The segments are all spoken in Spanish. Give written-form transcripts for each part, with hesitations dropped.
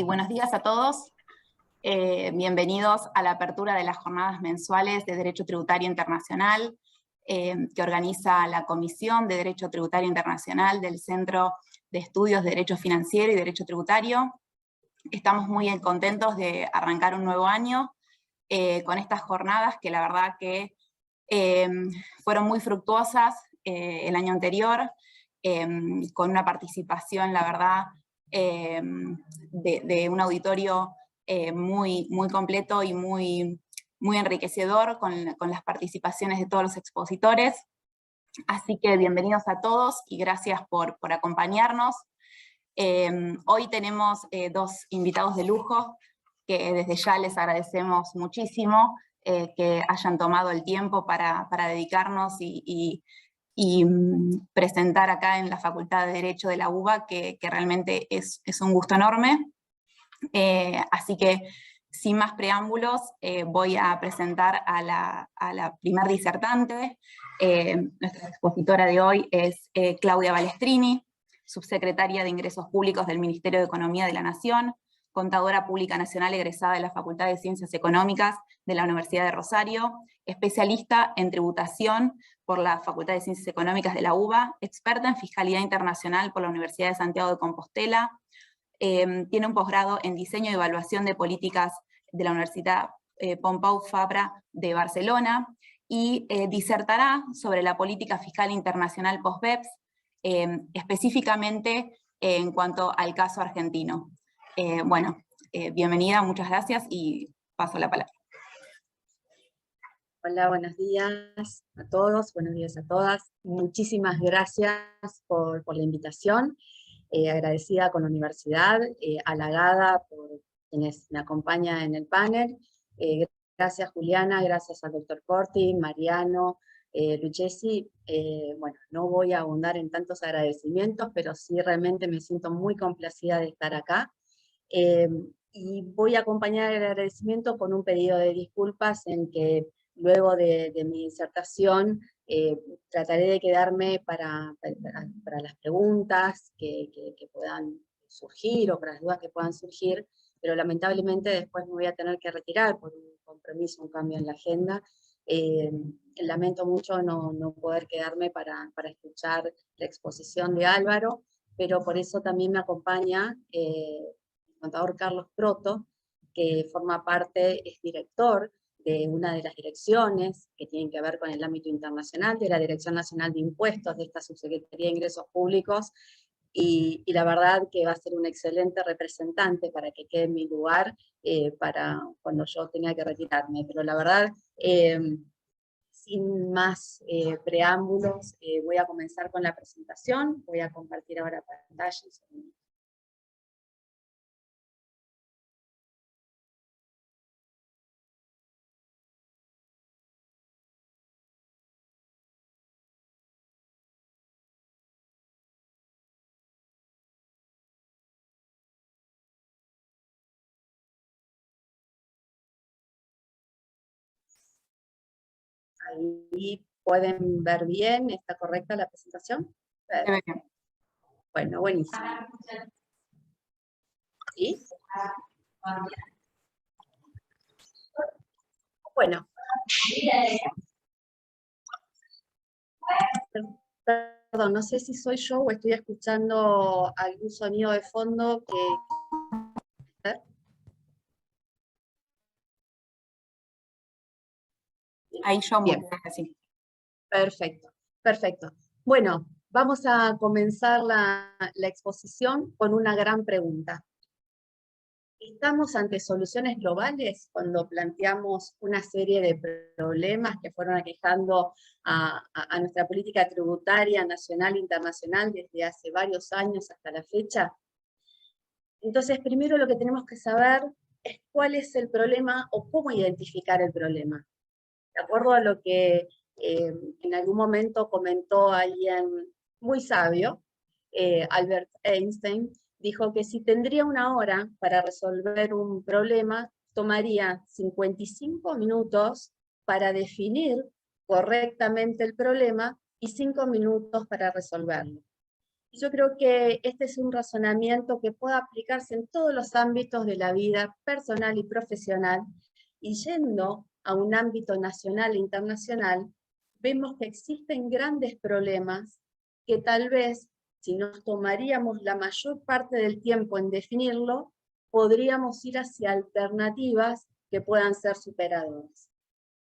Sí, buenos días a todos. Bienvenidos a la apertura de las jornadas mensuales de Derecho Tributario Internacional que organiza la Comisión de Derecho Tributario Internacional del Centro de Estudios de Derecho Financiero y Derecho Tributario. Estamos muy contentos de arrancar un nuevo año con estas jornadas que la verdad que fueron muy fructuosas el año anterior, con una participación, la verdad, de un auditorio muy completo y muy enriquecedor con las participaciones de todos los expositores. Así que bienvenidos a todos y gracias por acompañarnos. Hoy tenemos dos invitados de lujo que desde ya les agradecemos muchísimo que hayan tomado el tiempo para dedicarnos y presentar acá en la Facultad de Derecho de la UBA, que realmente es un gusto enorme. Así que, sin más preámbulos, voy a presentar a la primer disertante. Nuestra expositora de hoy es Claudia Balestrini, subsecretaria de Ingresos Públicos del Ministerio de Economía de la Nación, contadora pública nacional egresada de la Facultad de Ciencias Económicas de la Universidad de Rosario, especialista en tributación por la Facultad de Ciencias Económicas de la UBA, experta en Fiscalidad Internacional por la Universidad de Santiago de Compostela, tiene un posgrado en Diseño y Evaluación de Políticas de la Universidad Pompeu Fabra de Barcelona, y disertará sobre la política fiscal internacional post-BEPS, específicamente en cuanto al caso argentino. Bienvenida, muchas gracias y paso la palabra. Hola, buenos días a todos, buenos días a todas. Muchísimas gracias por la invitación. Agradecida con la universidad, halagada por quienes me acompañan en el panel. Gracias Juliana, gracias al doctor Corti, Mariano, Lucchesi. Bueno, no voy a abundar en tantos agradecimientos, pero sí realmente me siento muy complacida de estar acá. Y voy a acompañar el agradecimiento con un pedido de disculpas en que luego de mi disertación trataré de quedarme para las preguntas que puedan surgir o para las dudas que puedan surgir, pero lamentablemente después me voy a tener que retirar por un compromiso, un cambio en la agenda. Lamento mucho no poder quedarme para escuchar la exposición de Álvaro, pero por eso también me acompaña el contador Carlos Proto, que forma parte, es director de una de las direcciones que tienen que ver con el ámbito internacional, de la Dirección Nacional de Impuestos de esta Subsecretaría de Ingresos Públicos, y la verdad que va a ser un excelente representante para que quede en mi lugar para cuando yo tenga que retirarme. Pero la verdad, sin más preámbulos, voy a comenzar con la presentación. Voy a compartir ahora pantalla. Ahí pueden ver bien, ¿está correcta la presentación? Bueno, buenísimo. ¿Sí? Bueno. Perdón, no sé si soy yo o estoy escuchando algún sonido de fondo que... Ahí yo bien. Así. Perfecto, perfecto. Bueno, vamos a comenzar la exposición con una gran pregunta. ¿Estamos ante soluciones globales cuando planteamos una serie de problemas que fueron aquejando a nuestra política tributaria nacional e internacional desde hace varios años hasta la fecha? Entonces, primero lo que tenemos que saber es cuál es el problema o cómo identificar el problema. De acuerdo a lo que en algún momento comentó alguien muy sabio, Albert Einstein, dijo que si tendría una hora para resolver un problema, tomaría 55 minutos para definir correctamente el problema y 5 minutos para resolverlo. Yo creo que este es un razonamiento que puede aplicarse en todos los ámbitos de la vida personal y profesional, y yendo a un ámbito nacional e internacional, vemos que existen grandes problemas que tal vez, si nos tomaríamos la mayor parte del tiempo en definirlo, podríamos ir hacia alternativas que puedan ser superadoras.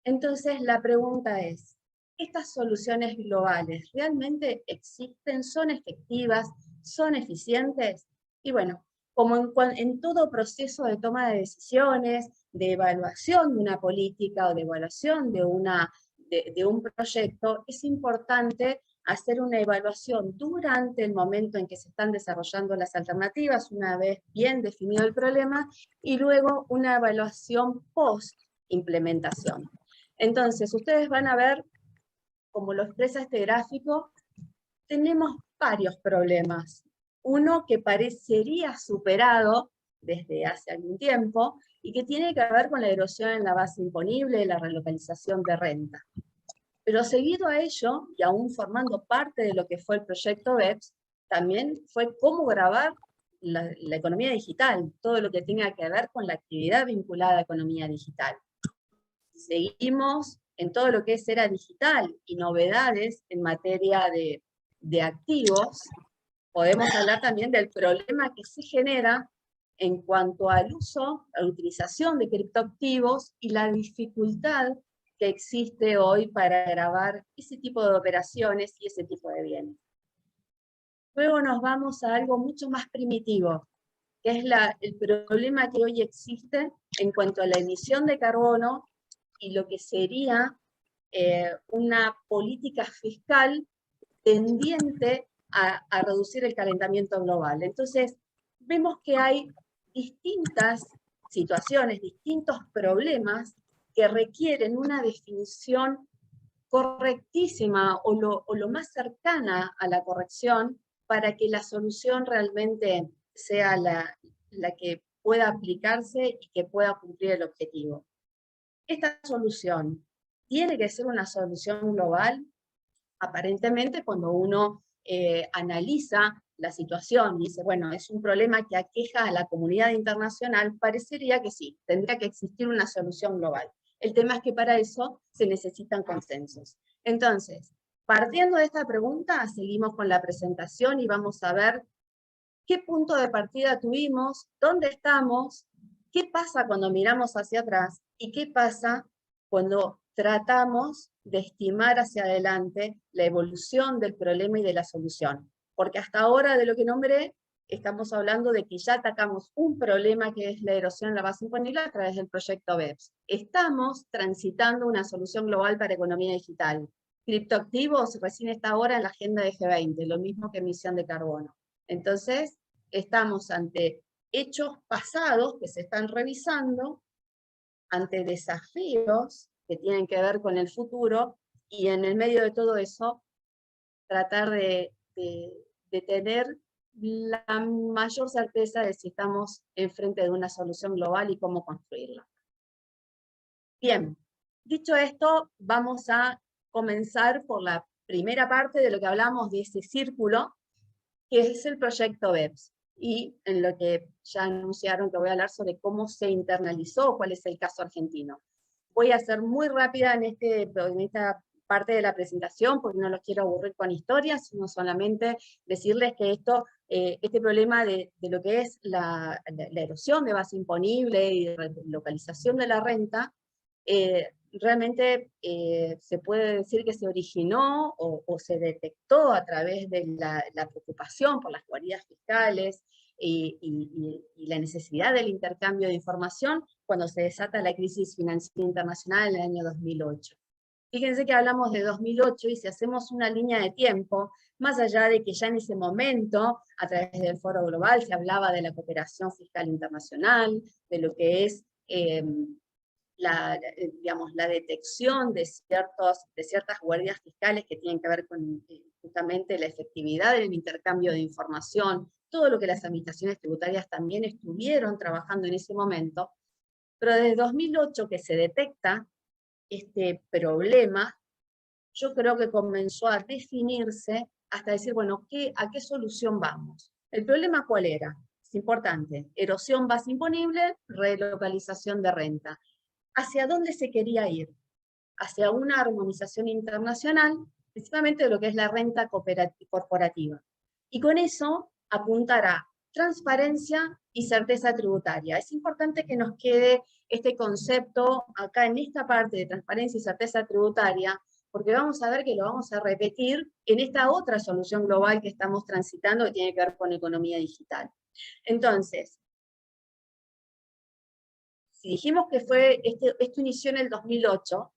Entonces la pregunta es, ¿estas soluciones globales realmente existen? ¿Son efectivas? ¿Son eficientes? Y bueno, como en todo proceso de toma de decisiones, de evaluación de una política o de evaluación de un proyecto, es importante hacer una evaluación durante el momento en que se están desarrollando las alternativas, una vez bien definido el problema, y luego una evaluación post-implementación. Entonces, ustedes van a ver, como lo expresa este gráfico, tenemos varios problemas. Uno que parecería superado desde hace algún tiempo y que tiene que ver con la erosión en la base imponible y la relocalización de renta. Pero seguido a ello, y aún formando parte de lo que fue el proyecto BEPS, también fue cómo grabar la economía digital, todo lo que tenga que ver con la actividad vinculada a la economía digital. Seguimos en todo lo que es era digital y novedades en materia de activos, podemos hablar también del problema que se genera en cuanto al uso, a la utilización de criptoactivos y la dificultad que existe hoy para grabar ese tipo de operaciones y ese tipo de bienes. Luego nos vamos a algo mucho más primitivo, que es el problema que hoy existe en cuanto a la emisión de carbono y lo que sería una política fiscal tendiente a reducir el calentamiento global. Entonces, vemos que hay distintas situaciones, distintos problemas que requieren una definición correctísima o lo más cercana a la corrección para que la solución realmente sea la que pueda aplicarse y que pueda cumplir el objetivo. Esta solución tiene que ser una solución global. Aparentemente, cuando uno analiza la situación y dice, bueno, es un problema que aqueja a la comunidad internacional, parecería que sí, tendría que existir una solución global. El tema es que para eso se necesitan consensos. Entonces, partiendo de esta pregunta, seguimos con la presentación y vamos a ver qué punto de partida tuvimos, dónde estamos, qué pasa cuando miramos hacia atrás y qué pasa cuando tratamos de estimar hacia adelante la evolución del problema y de la solución. Porque hasta ahora, de lo que nombré, estamos hablando de que ya atacamos un problema que es la erosión en la base imponible a través del proyecto BEPS. Estamos transitando una solución global para economía digital. Criptoactivos recién está ahora en la agenda de G20, lo mismo que emisión de carbono. Entonces, estamos ante hechos pasados que se están revisando, ante desafíos que tienen que ver con el futuro, y en el medio de todo eso, tratar de tener la mayor certeza de si estamos enfrente de una solución global y cómo construirla. Bien, dicho esto, vamos a comenzar por la primera parte de lo que hablamos de ese círculo, que es el proyecto BEPS, y en lo que ya anunciaron que voy a hablar sobre cómo se internalizó, cuál es el caso argentino. Voy a ser muy rápida en esta parte de la presentación, porque no los quiero aburrir con historias, sino solamente decirles que este problema de lo que es la erosión de base imponible y de localización de la renta, realmente se puede decir que se originó o se detectó a través de la preocupación por las guaridas fiscales y la necesidad del intercambio de información cuando se desata la crisis financiera internacional en el año 2008. Fíjense que hablamos de 2008 y si hacemos una línea de tiempo, más allá de que ya en ese momento, a través del Foro Global, se hablaba de la cooperación fiscal internacional, de lo que es la detección de ciertas guardias fiscales que tienen que ver con justamente la efectividad del intercambio de información, todo lo que las administraciones tributarias también estuvieron trabajando en ese momento, pero desde 2008 que se detecta este problema, yo creo que comenzó a definirse hasta decir, bueno, ¿a qué solución vamos? ¿El problema cuál era? Es importante, erosión base imponible, relocalización de renta. ¿Hacia dónde se quería ir? Hacia una armonización internacional, principalmente de lo que es la renta corporativa. Y con eso apuntar a transparencia y certeza tributaria. Es importante que nos quede este concepto acá en esta parte de transparencia y certeza tributaria, porque vamos a ver que lo vamos a repetir en esta otra solución global que estamos transitando que tiene que ver con economía digital. Entonces, si dijimos que esto inició en el 2008,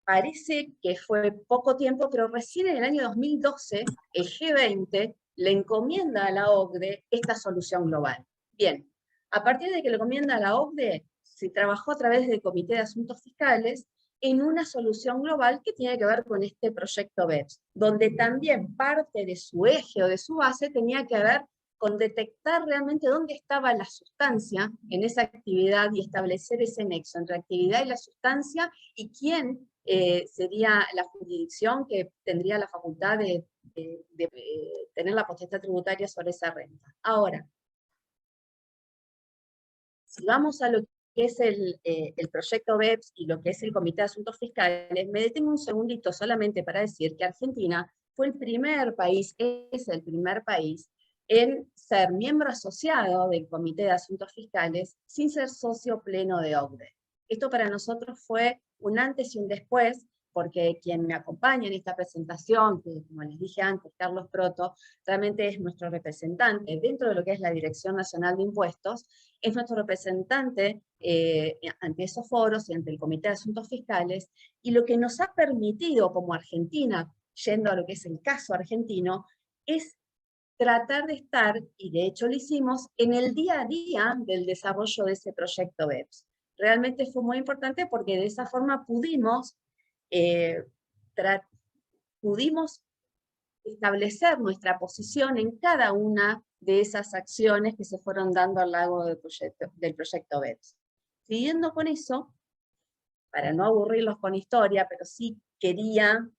parece que fue poco tiempo, pero recién en el año 2012 el G20 le encomienda a la OCDE esta solución global. Bien, a partir de que le encomienda a la OCDE, se trabajó a través del Comité de Asuntos Fiscales en una solución global que tiene que ver con este proyecto BEPS, donde también parte de su eje o de su base tenía que ver con detectar realmente dónde estaba la sustancia en esa actividad y establecer ese nexo entre actividad y la sustancia y quién sería la jurisdicción que tendría la facultad de tener la potestad tributaria sobre esa renta. Ahora, si vamos a lo que es el proyecto BEPS y lo que es el Comité de Asuntos Fiscales, me detengo un segundito solamente para decir que Argentina fue el primer país, es el primer país, en ser miembro asociado del Comité de Asuntos Fiscales sin ser socio pleno de OCDE. Esto para nosotros fue un antes y un después, porque quien me acompaña en esta presentación, que como les dije antes, Carlos Proto, realmente es nuestro representante dentro de lo que es la Dirección Nacional de Impuestos, es nuestro representante ante esos foros y ante el Comité de Asuntos Fiscales, y lo que nos ha permitido como Argentina, yendo a lo que es el caso argentino, es tratar de estar, y de hecho lo hicimos, en el día a día del desarrollo de ese proyecto BEPS. Realmente fue muy importante porque de esa forma pudimos establecer nuestra posición en cada una de esas acciones que se fueron dando a lo largo del proyecto BEPS. Siguiendo con eso, para no aburrirlos con historia, pero sí quería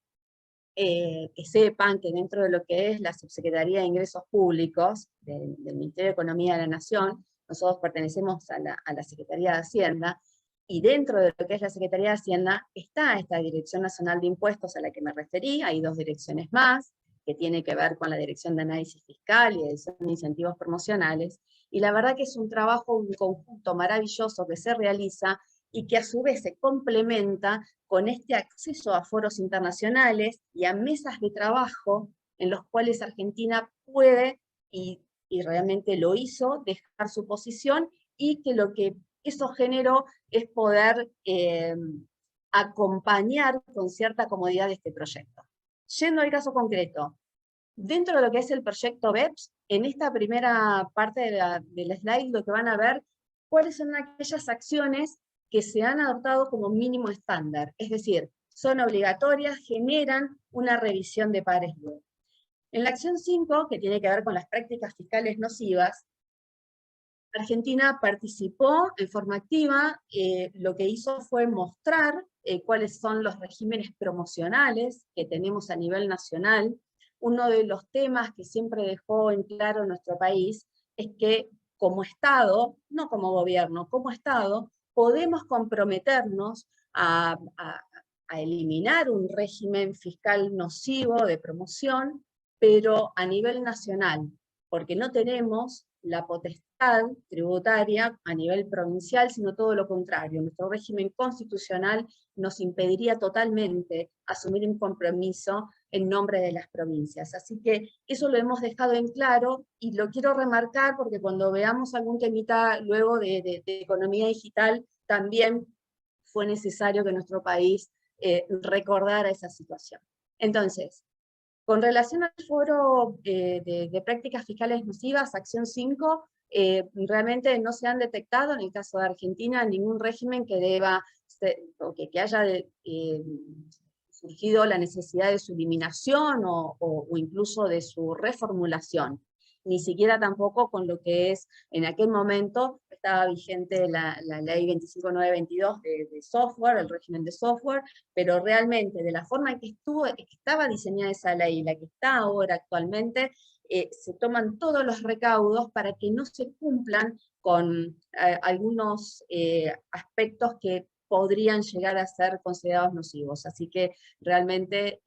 que sepan que dentro de lo que es la Subsecretaría de Ingresos Públicos del Ministerio de Economía de la Nación, nosotros pertenecemos a la Secretaría de Hacienda, y dentro de lo que es la Secretaría de Hacienda está esta Dirección Nacional de Impuestos a la que me referí, hay dos direcciones más, que tiene que ver con la Dirección de Análisis Fiscal y de Incentivos Promocionales, y la verdad que es un trabajo, un conjunto maravilloso que se realiza y que a su vez se complementa con este acceso a foros internacionales y a mesas de trabajo en los cuales Argentina puede, y realmente lo hizo, dejar su posición, y que lo que eso generó es poder acompañar con cierta comodidad este proyecto. Yendo al caso concreto, dentro de lo que es el proyecto BEPS, en esta primera parte del slide lo que van a ver cuáles son aquellas acciones que se han adoptado como mínimo estándar, es decir, son obligatorias, generan una revisión de pares luego. En la acción 5, que tiene que ver con las prácticas fiscales nocivas, Argentina participó en forma activa, lo que hizo fue mostrar cuáles son los regímenes promocionales que tenemos a nivel nacional. Uno de los temas que siempre dejó en claro nuestro país es que como Estado, no como gobierno, como Estado, podemos comprometernos a eliminar un régimen fiscal nocivo de promoción, pero a nivel nacional, porque no tenemos la potestad tributaria a nivel provincial, sino todo lo contrario. Nuestro régimen constitucional nos impediría totalmente asumir un compromiso en nombre de las provincias. Así que eso lo hemos dejado en claro, y lo quiero remarcar porque cuando veamos algún temita luego de economía digital, también fue necesario que nuestro país recordara esa situación. Entonces, con relación al foro de prácticas fiscales nocivas, acción 5, realmente no se han detectado en el caso de Argentina ningún régimen que deba o que haya surgido la necesidad de su eliminación o incluso de su reformulación. Ni siquiera tampoco con lo que es en aquel momento estaba vigente la ley 25922 de software, el régimen de software, pero realmente de la forma en que estaba diseñada esa ley, la que está ahora actualmente, se toman todos los recaudos para que no se cumplan con algunos aspectos que podrían llegar a ser considerados nocivos. Así que realmente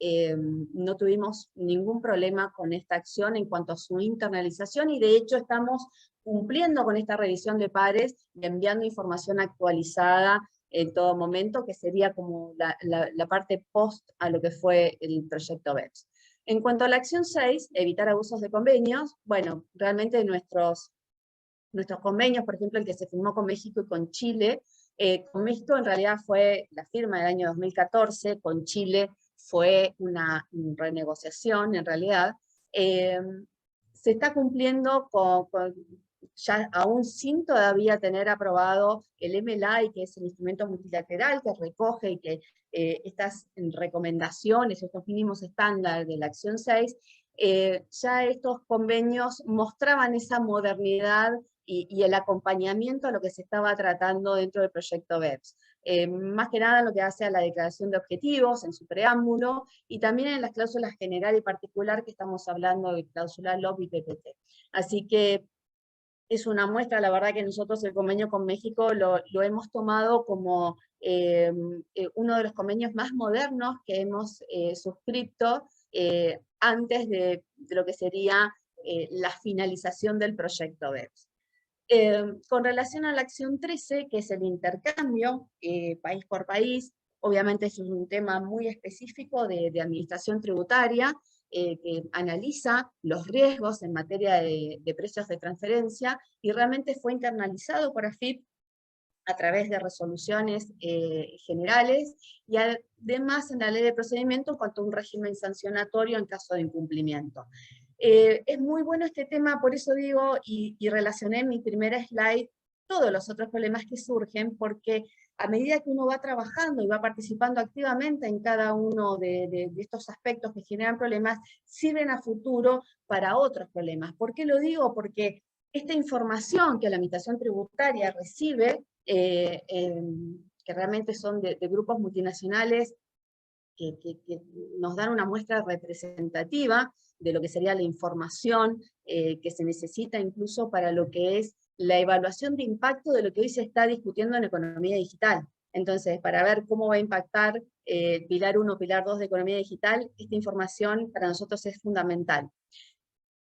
no tuvimos ningún problema con esta acción en cuanto a su internalización, y de hecho estamos cumpliendo con esta revisión de pares y enviando información actualizada en todo momento, que sería como la parte post a lo que fue el proyecto BEPS. En cuanto a la acción 6, evitar abusos de convenios, bueno, realmente nuestros convenios, por ejemplo, el que se firmó con México y con Chile, con México en realidad fue la firma del año 2014, con Chile fue una renegociación en realidad. Se está cumpliendo ya aún sin todavía tener aprobado el MLI, que es el instrumento multilateral que recoge y que estas recomendaciones, estos mínimos estándares de la acción 6, ya estos convenios mostraban esa modernidad y el acompañamiento a lo que se estaba tratando dentro del proyecto BEPS. Más que nada lo que hace a la declaración de objetivos en su preámbulo, y también en las cláusulas general y particular, que estamos hablando de cláusula LOB y PPT. Así que es una muestra, la verdad que nosotros el convenio con México lo hemos tomado como uno de los convenios más modernos que hemos suscrito antes de lo que sería la finalización del proyecto BEPS. Con relación a la acción 13, que es el intercambio país por país, obviamente es un tema muy específico de administración tributaria, que analiza los riesgos en materia de precios de transferencia, y realmente fue internalizado por AFIP a través de resoluciones generales, y además en la ley de procedimiento en cuanto a un régimen sancionatorio en caso de incumplimiento. Es muy bueno este tema, por eso digo, y relacioné en mi primera slide todos los otros problemas que surgen, porque a medida que uno va trabajando y va participando activamente en cada uno de estos aspectos que generan problemas, sirven a futuro para otros problemas. ¿Por qué lo digo? Porque esta información que la Administración Tributaria recibe, que realmente son de grupos multinacionales que nos dan una muestra representativa de lo que sería la información que se necesita incluso para lo que es la evaluación de impacto de lo que hoy se está discutiendo en economía digital. Entonces, para ver cómo va a impactar Pilar 1, Pilar 2 de economía digital, esta información para nosotros es fundamental.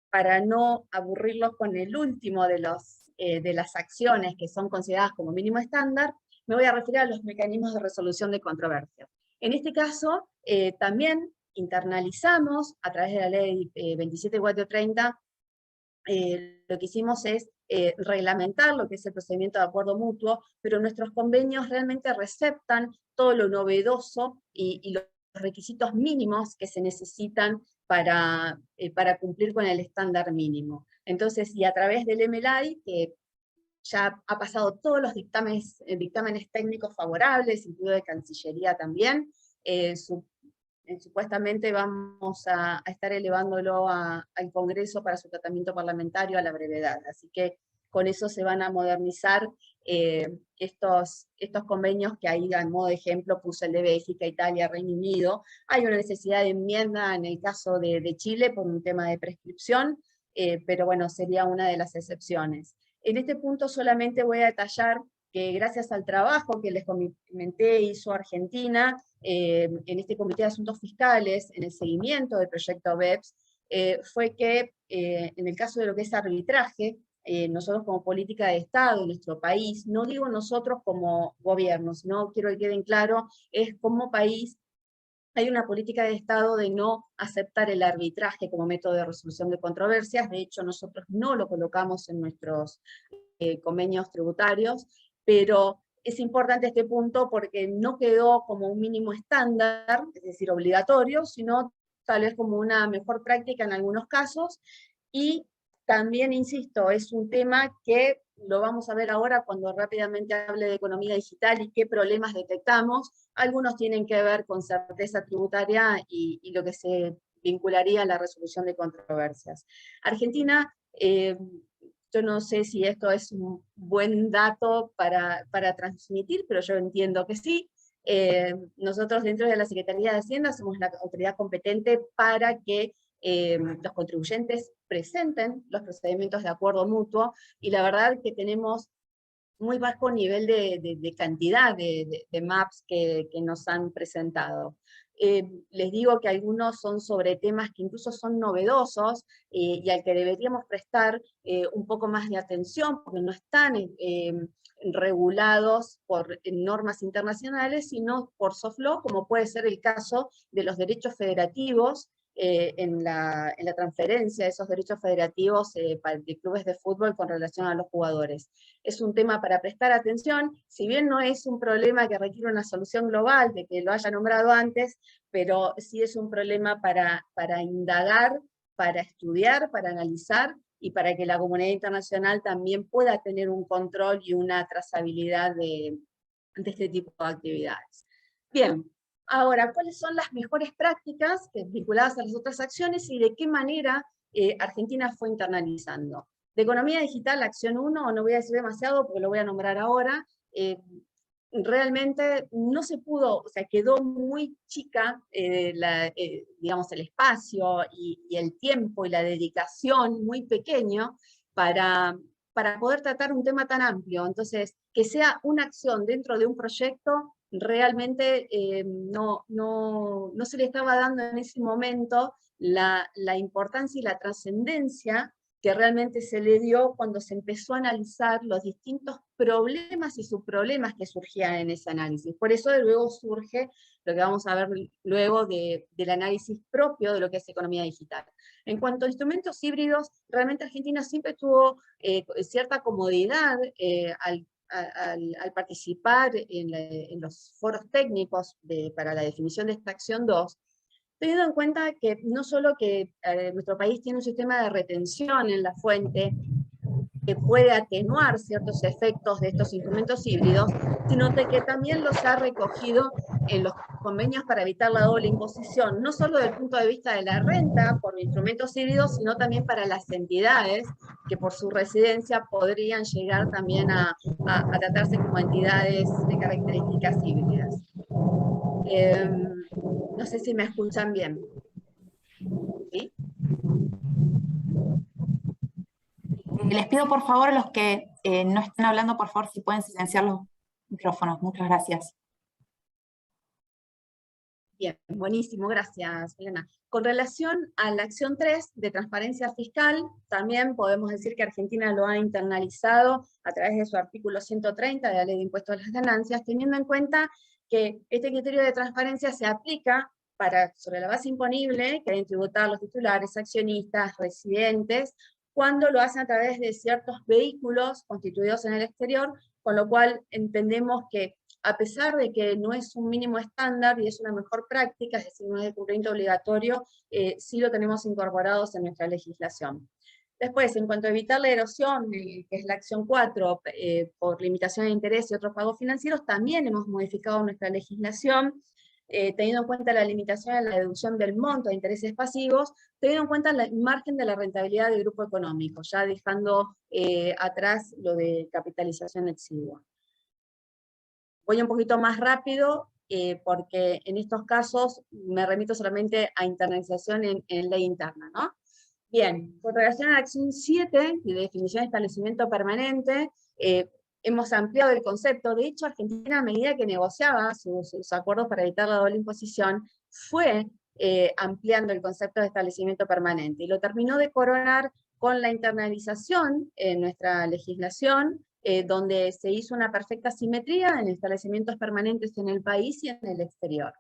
Para no aburrirlos con el último de las acciones que son consideradas como mínimo estándar, me voy a referir a los mecanismos de resolución de controversias. En este caso, también internalizamos, a través de la ley 27430, lo que hicimos es reglamentar lo que es el procedimiento de acuerdo mutuo, pero nuestros convenios realmente receptan todo lo novedoso y los requisitos mínimos que se necesitan para cumplir con el estándar mínimo. Entonces, y a través del MLI, que ya ha pasado todos los dictámenes técnicos favorables, incluido de Cancillería también, supuestamente vamos a estar elevándolo al Congreso para su tratamiento parlamentario a la brevedad. Así que con eso se van a modernizar estos convenios que ahí, en modo de ejemplo, puse el de Bélgica, Italia, Reino Unido. Hay una necesidad de enmienda en el caso de Chile por un tema de prescripción, pero bueno, sería una de las excepciones. En este punto solamente voy a detallar que gracias al trabajo que les comenté hizo Argentina, en este Comité de Asuntos Fiscales, en el seguimiento del proyecto BEPS, fue que en el caso de lo que es arbitraje, nosotros como política de Estado en nuestro país, no digo nosotros como gobierno, sino quiero que queden claro, es como país, hay una política de Estado de no aceptar el arbitraje como método de resolución de controversias. De hecho, nosotros no lo colocamos en nuestros convenios tributarios, pero es importante este punto porque no quedó como un mínimo estándar, es decir, obligatorio, sino tal vez como una mejor práctica en algunos casos, y también, insisto, es un tema que lo vamos a ver ahora cuando rápidamente hable de economía digital y qué problemas detectamos. Algunos tienen que ver con certeza tributaria y lo que se vincularía a la resolución de controversias. Argentina, Yo no sé si esto es un buen dato para transmitir, pero yo entiendo que sí. Nosotros dentro de la Secretaría de Hacienda somos la autoridad competente para que los contribuyentes presenten los procedimientos de acuerdo mutuo, y la verdad que tenemos muy bajo nivel de cantidad de maps que nos han presentado. Les digo que algunos son sobre temas que incluso son novedosos y al que deberíamos prestar un poco más de atención, porque no están regulados por normas internacionales, sino por soft law, como puede ser el caso de los derechos federativos, en la transferencia de esos derechos federativos de clubes de fútbol con relación a los jugadores. Es un tema para prestar atención, si bien no es un problema que requiere una solución global, de que lo haya nombrado antes, pero sí es un problema para indagar, para estudiar, para analizar, y para que la comunidad internacional también pueda tener un control y una trazabilidad de este tipo de actividades. Bien, ahora, ¿cuáles son las mejores prácticas vinculadas a las otras acciones y de qué manera Argentina fue internalizando? De economía digital, acción 1, no voy a decir demasiado porque lo voy a nombrar ahora, realmente no se pudo, o sea, quedó muy chica, digamos, el espacio y el tiempo y la dedicación muy pequeño para poder tratar un tema tan amplio. Entonces, que sea una acción dentro de un proyecto, realmente no se le estaba dando en ese momento la importancia y la trascendencia que realmente se le dio cuando se empezó a analizar los distintos problemas y subproblemas que surgían en ese análisis. Por eso luego surge lo que vamos a ver luego del análisis propio de lo que es economía digital. En cuanto a instrumentos híbridos, realmente Argentina siempre tuvo cierta comodidad al participar en los foros técnicos para la definición de esta acción 2, teniendo en cuenta que no solo que nuestro país tiene un sistema de retención en la fuente que puede atenuar ciertos efectos de estos instrumentos híbridos, sino que también los ha recogido en los convenios para evitar la doble imposición, no solo desde el punto de vista de la renta por instrumentos híbridos, sino también para las entidades que por su residencia podrían llegar también a tratarse como entidades de características híbridas. No sé si me escuchan bien. ¿Sí? Les pido por favor a los que no estén hablando, por favor, si pueden silenciar los micrófonos. Muchas gracias. Bien, buenísimo, gracias, Elena. Con relación a la acción 3 de transparencia fiscal, también podemos decir que Argentina lo ha internalizado a través de su artículo 130 de la Ley de Impuestos a las Ganancias, teniendo en cuenta que este criterio de transparencia se aplica sobre la base imponible que deben tributar los titulares, accionistas, residentes, cuando lo hacen a través de ciertos vehículos constituidos en el exterior, con lo cual entendemos que a pesar de que no es un mínimo estándar y es una mejor práctica, es decir, no es de cumplimiento obligatorio, sí lo tenemos incorporados en nuestra legislación. Después, en cuanto a evitar la erosión, que es la acción 4, por limitación de interés y otros pagos financieros, también hemos modificado nuestra legislación, teniendo en cuenta la limitación en la deducción del monto de intereses pasivos, teniendo en cuenta el margen de la rentabilidad del grupo económico, ya dejando atrás lo de capitalización exigua. Voy un poquito más rápido, porque en estos casos me remito solamente a internalización en ley interna, ¿no? Bien, con relación a la acción 7, de definición de establecimiento permanente, hemos ampliado el concepto. De hecho, Argentina, a medida que negociaba sus acuerdos para evitar la doble imposición, fue ampliando el concepto de establecimiento permanente, y lo terminó de coronar con la internalización en nuestra legislación, donde se hizo una perfecta simetría en establecimientos permanentes en el país y en el exterior.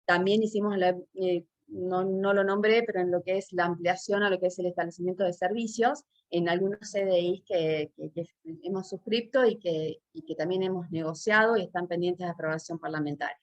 También hicimos, no lo nombré, pero en lo que es la ampliación a lo que es el establecimiento de servicios, en algunos CDIs que hemos suscrito y que también hemos negociado y están pendientes de aprobación parlamentaria.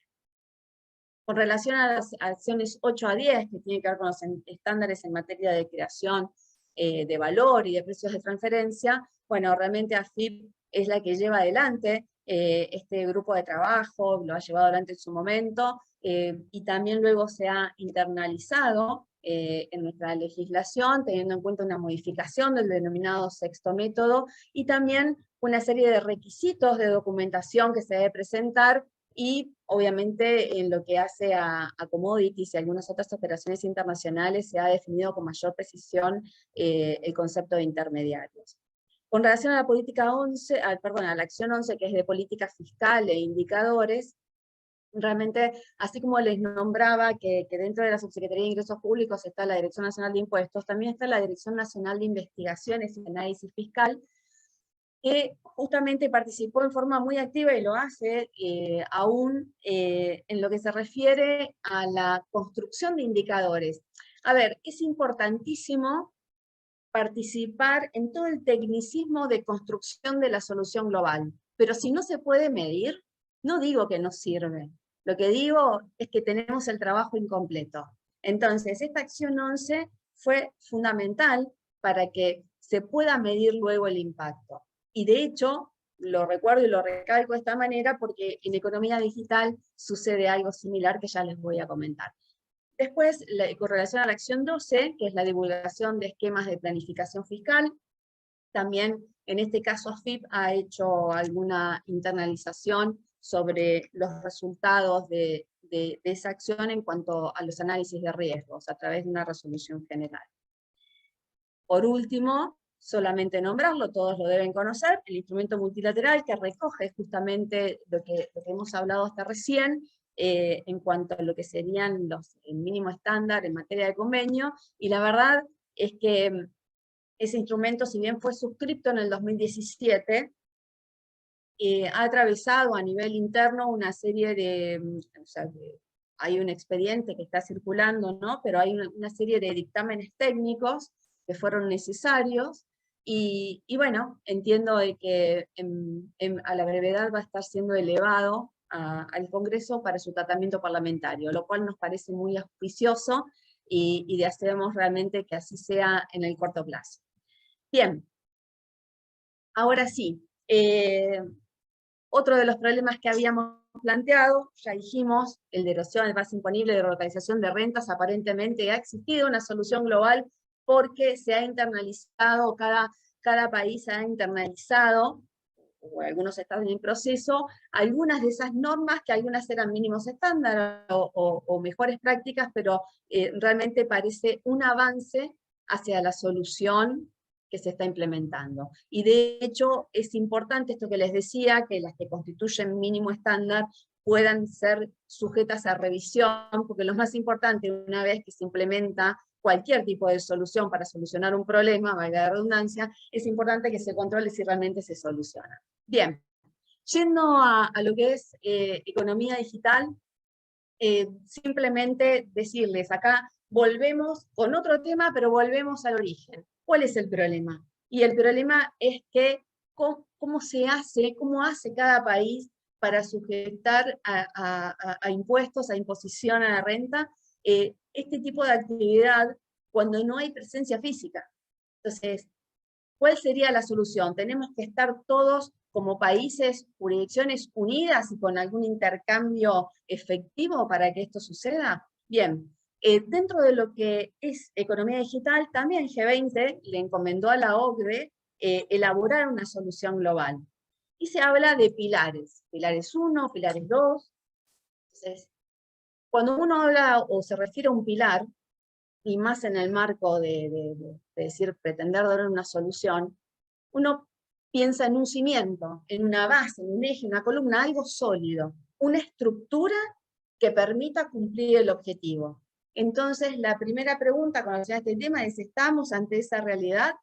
Con relación a las acciones 8 a 10, que tienen que ver con los estándares en materia de creación de valor y de precios de transferencia, bueno, realmente AFIP es la que lleva adelante este grupo de trabajo, lo ha llevado adelante en su momento, y también luego se ha internalizado en nuestra legislación, teniendo en cuenta una modificación del denominado sexto método, y también una serie de requisitos de documentación que se debe presentar, y obviamente en lo que hace a commodities y algunas otras operaciones internacionales se ha definido con mayor precisión el concepto de intermediarios. Con relación a la política 11, a la acción 11, que es de política fiscal e indicadores, realmente, así como les nombraba que dentro de la Subsecretaría de Ingresos Públicos está la Dirección Nacional de Impuestos, también está la Dirección Nacional de Investigaciones y Análisis Fiscal, que justamente participó en forma muy activa y lo hace aún en lo que se refiere a la construcción de indicadores. A ver, es importantísimo participar en todo el tecnicismo de construcción de la solución global, pero si no se puede medir, no digo que no sirve, lo que digo es que tenemos el trabajo incompleto. Entonces, esta acción 11 fue fundamental para que se pueda medir luego el impacto. Y de hecho, lo recuerdo y lo recalco de esta manera porque en economía digital sucede algo similar que ya les voy a comentar. Después, con relación a la acción 12, que es la divulgación de esquemas de planificación fiscal, también en este caso AFIP ha hecho alguna internalización sobre los resultados de esa acción en cuanto a los análisis de riesgos, a través de una resolución general. Por último, solamente nombrarlo, todos lo deben conocer, el instrumento multilateral que recoge justamente lo que hemos hablado hasta recién, en cuanto a lo que serían el mínimo estándar en materia de convenio, y la verdad es que ese instrumento, si bien fue suscripto en el 2017, ha atravesado a nivel interno una serie hay un expediente que está circulando, ¿no? Pero hay una serie de dictámenes técnicos que fueron necesarios, y bueno, entiendo de que a la brevedad va a estar siendo elevado al Congreso para su tratamiento parlamentario, lo cual nos parece muy auspicioso, y deseamos realmente que así sea en el corto plazo. Bien, ahora sí, otro de los problemas que habíamos planteado, ya dijimos, el de erosión del base imponible de relocalización de rentas. Aparentemente ha existido una solución global porque se ha internalizado, cada país ha internalizado, o algunos están en proceso, algunas de esas normas, que algunas eran mínimos estándar o mejores prácticas, pero realmente parece un avance hacia la solución que se está implementando. Y de hecho es importante esto que les decía, que las que constituyen mínimo estándar puedan ser sujetas a revisión, porque lo más importante, una vez que se implementa cualquier tipo de solución para solucionar un problema, valga la redundancia, es importante que se controle si realmente se soluciona. Bien, yendo a lo que es economía digital, simplemente decirles, acá volvemos con otro tema, pero volvemos al origen. ¿Cuál es el problema? Y el problema es que cómo hace cada país para sujetar a impuestos, a imposición a la renta, este tipo de actividad cuando no hay presencia física. Entonces, ¿cuál sería la solución? ¿Tenemos que estar todos como países, jurisdicciones unidas y con algún intercambio efectivo para que esto suceda? Bien, dentro de lo que es economía digital, también G20 le encomendó a la OCDE elaborar una solución global. Y se habla de pilares, pilares 1, pilares 2. Entonces, cuando uno habla o se refiere a un pilar, y más en el marco de decir, pretender dar una solución, uno piensa en un cimiento, en una base, en un eje, una columna, algo sólido, una estructura que permita cumplir el objetivo. Entonces, la primera pregunta con relación a este tema es, ¿estamos ante esa realidad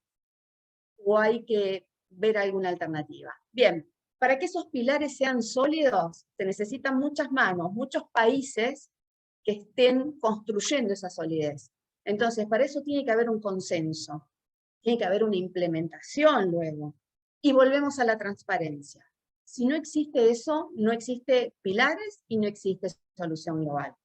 o hay que ver alguna alternativa? Bien, para que esos pilares sean sólidos, se necesitan muchas manos, muchos países que estén construyendo esa solidez. Entonces, para eso tiene que haber un consenso, tiene que haber una implementación luego. Y volvemos a la transparencia. Si no existe eso, no existe pilares y no existe solución global.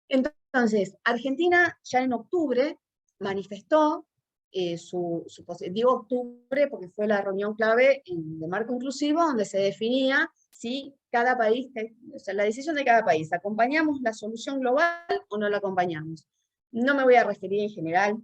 Entonces, Argentina ya en octubre manifestó digo octubre porque fue la reunión clave de marco inclusivo donde se definía si cada país, o sea, la decisión de cada país, ¿acompañamos la solución global o no la acompañamos? No me voy a referir en general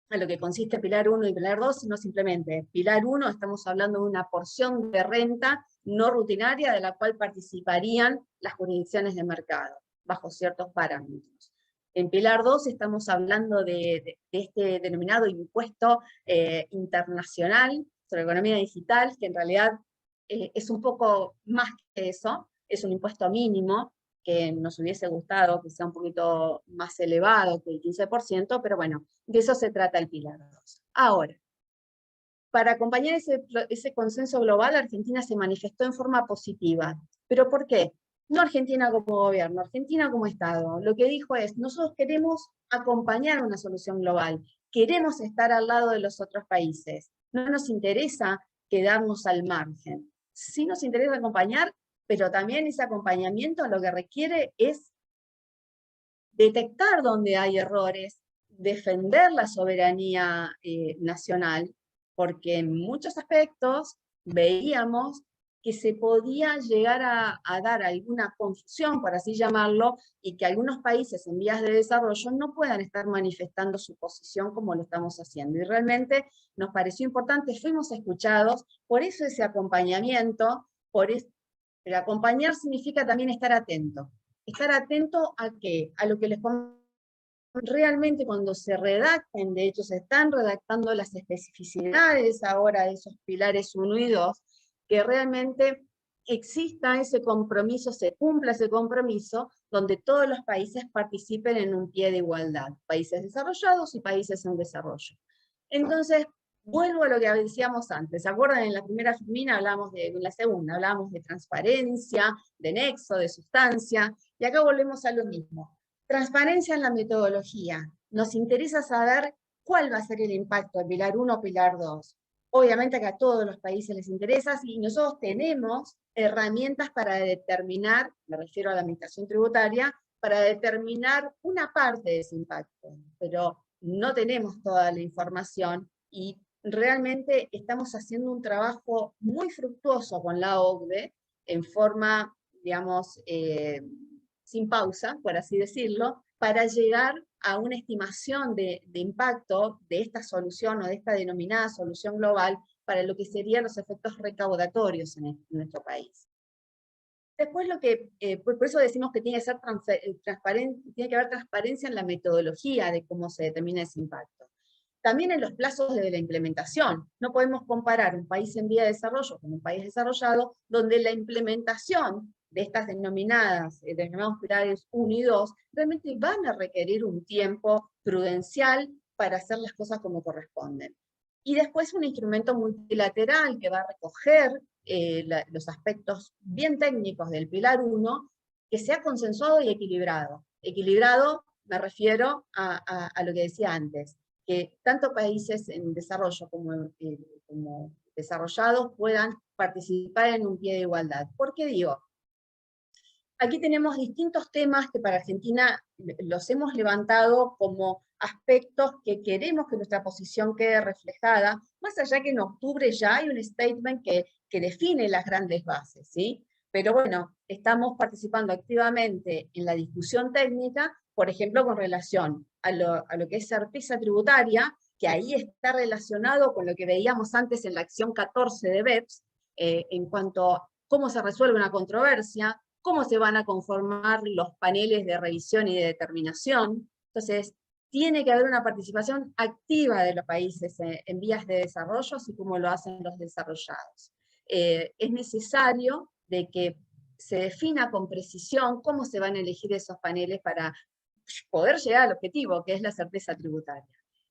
a lo que consiste Pilar 1 y Pilar 2, sino simplemente Pilar 1, estamos hablando de una porción de renta no rutinaria de la cual participarían las jurisdicciones de mercado, bajo ciertos parámetros. En Pilar 2 estamos hablando de este denominado impuesto internacional sobre economía digital, que en realidad es un poco más que eso, es un impuesto mínimo, que nos hubiese gustado que sea un poquito más elevado que el 15%, pero bueno, de eso se trata el Pilar 2. Ahora, para acompañar ese consenso global, Argentina se manifestó en forma positiva. ¿Pero por qué? No Argentina como gobierno, Argentina como Estado. Lo que dijo es, nosotros queremos acompañar una solución global, queremos estar al lado de los otros países, no nos interesa quedarnos al margen. Sí nos interesa acompañar, pero también ese acompañamiento lo que requiere es detectar dónde hay errores, defender la soberanía nacional, porque en muchos aspectos veíamos que se podía llegar a dar alguna confusión, por así llamarlo, y que algunos países en vías de desarrollo no puedan estar manifestando su posición como lo estamos haciendo. Y realmente nos pareció importante, fuimos escuchados, por eso ese acompañamiento, pero acompañar significa también estar atento. Estar atento a qué, a lo que les realmente cuando se redacten, de hecho se están redactando las especificidades ahora de esos pilares 1 y 2, que realmente exista ese compromiso, se cumpla ese compromiso, donde todos los países participen en un pie de igualdad, países desarrollados y países en desarrollo. Entonces, vuelvo a lo que decíamos antes, ¿se acuerdan? En la primera Firmina hablamos en la segunda, hablábamos de transparencia, de nexo, de sustancia, y acá volvemos a lo mismo. Transparencia en la metodología. Nos interesa saber cuál va a ser el impacto de Pilar 1 o Pilar 2. Obviamente que a todos los países les interesa y nosotros tenemos herramientas para determinar, me refiero a la administración tributaria, para determinar una parte de ese impacto, pero no tenemos toda la información y realmente estamos haciendo un trabajo muy fructuoso con la OCDE en forma, digamos, sin pausa, por así decirlo, para llegar a una estimación de impacto de esta solución o de esta denominada solución global para lo que serían los efectos recaudatorios en nuestro país. Después lo que, por eso decimos que tiene que ser transparente, tiene que haber transparencia en la metodología de cómo se determina ese impacto. También en los plazos de la implementación. No podemos comparar un país en vía de desarrollo con un país desarrollado, donde la implementación de estas denominados pilares 1 y 2, realmente van a requerir un tiempo prudencial para hacer las cosas como corresponden. Y después un instrumento multilateral que va a recoger los aspectos bien técnicos del Pilar 1, que sea consensuado y equilibrado. Equilibrado me refiero a lo que decía antes, que tanto países en desarrollo como desarrollados puedan participar en un pie de igualdad. ¿Por qué digo? Aquí tenemos distintos temas que para Argentina los hemos levantado como aspectos que queremos que nuestra posición quede reflejada, más allá que en octubre ya hay un statement que define las grandes bases, ¿sí? Pero bueno, estamos participando activamente en la discusión técnica, por ejemplo, con relación a lo que es certeza tributaria, que ahí está relacionado con lo que veíamos antes en la acción 14 de BEPS, en cuanto a cómo se resuelve una controversia, cómo se van a conformar los paneles de revisión y de determinación. Entonces, tiene que haber una participación activa de los países en vías de desarrollo, así como lo hacen los desarrollados. Es necesario de que se defina con precisión cómo se van a elegir esos paneles para poder llegar al objetivo, que es la certeza tributaria.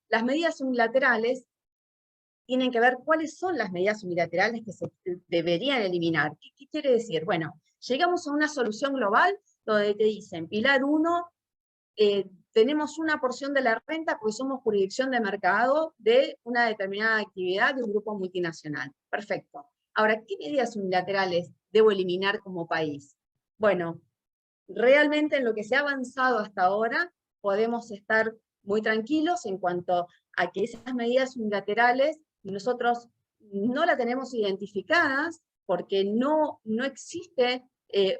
Las medidas unilaterales tienen que ver cuáles son las medidas unilaterales que se deberían eliminar. ¿Qué quiere decir? Bueno, llegamos a una solución global donde te dicen, Pilar 1, tenemos una porción de la renta porque somos jurisdicción de mercado de una determinada actividad de un grupo multinacional. Perfecto. Ahora, ¿qué medidas unilaterales debo eliminar como país? Bueno, realmente en lo que se ha avanzado hasta ahora, podemos estar muy tranquilos en cuanto a que esas medidas unilaterales nosotros no las tenemos identificadas porque no existe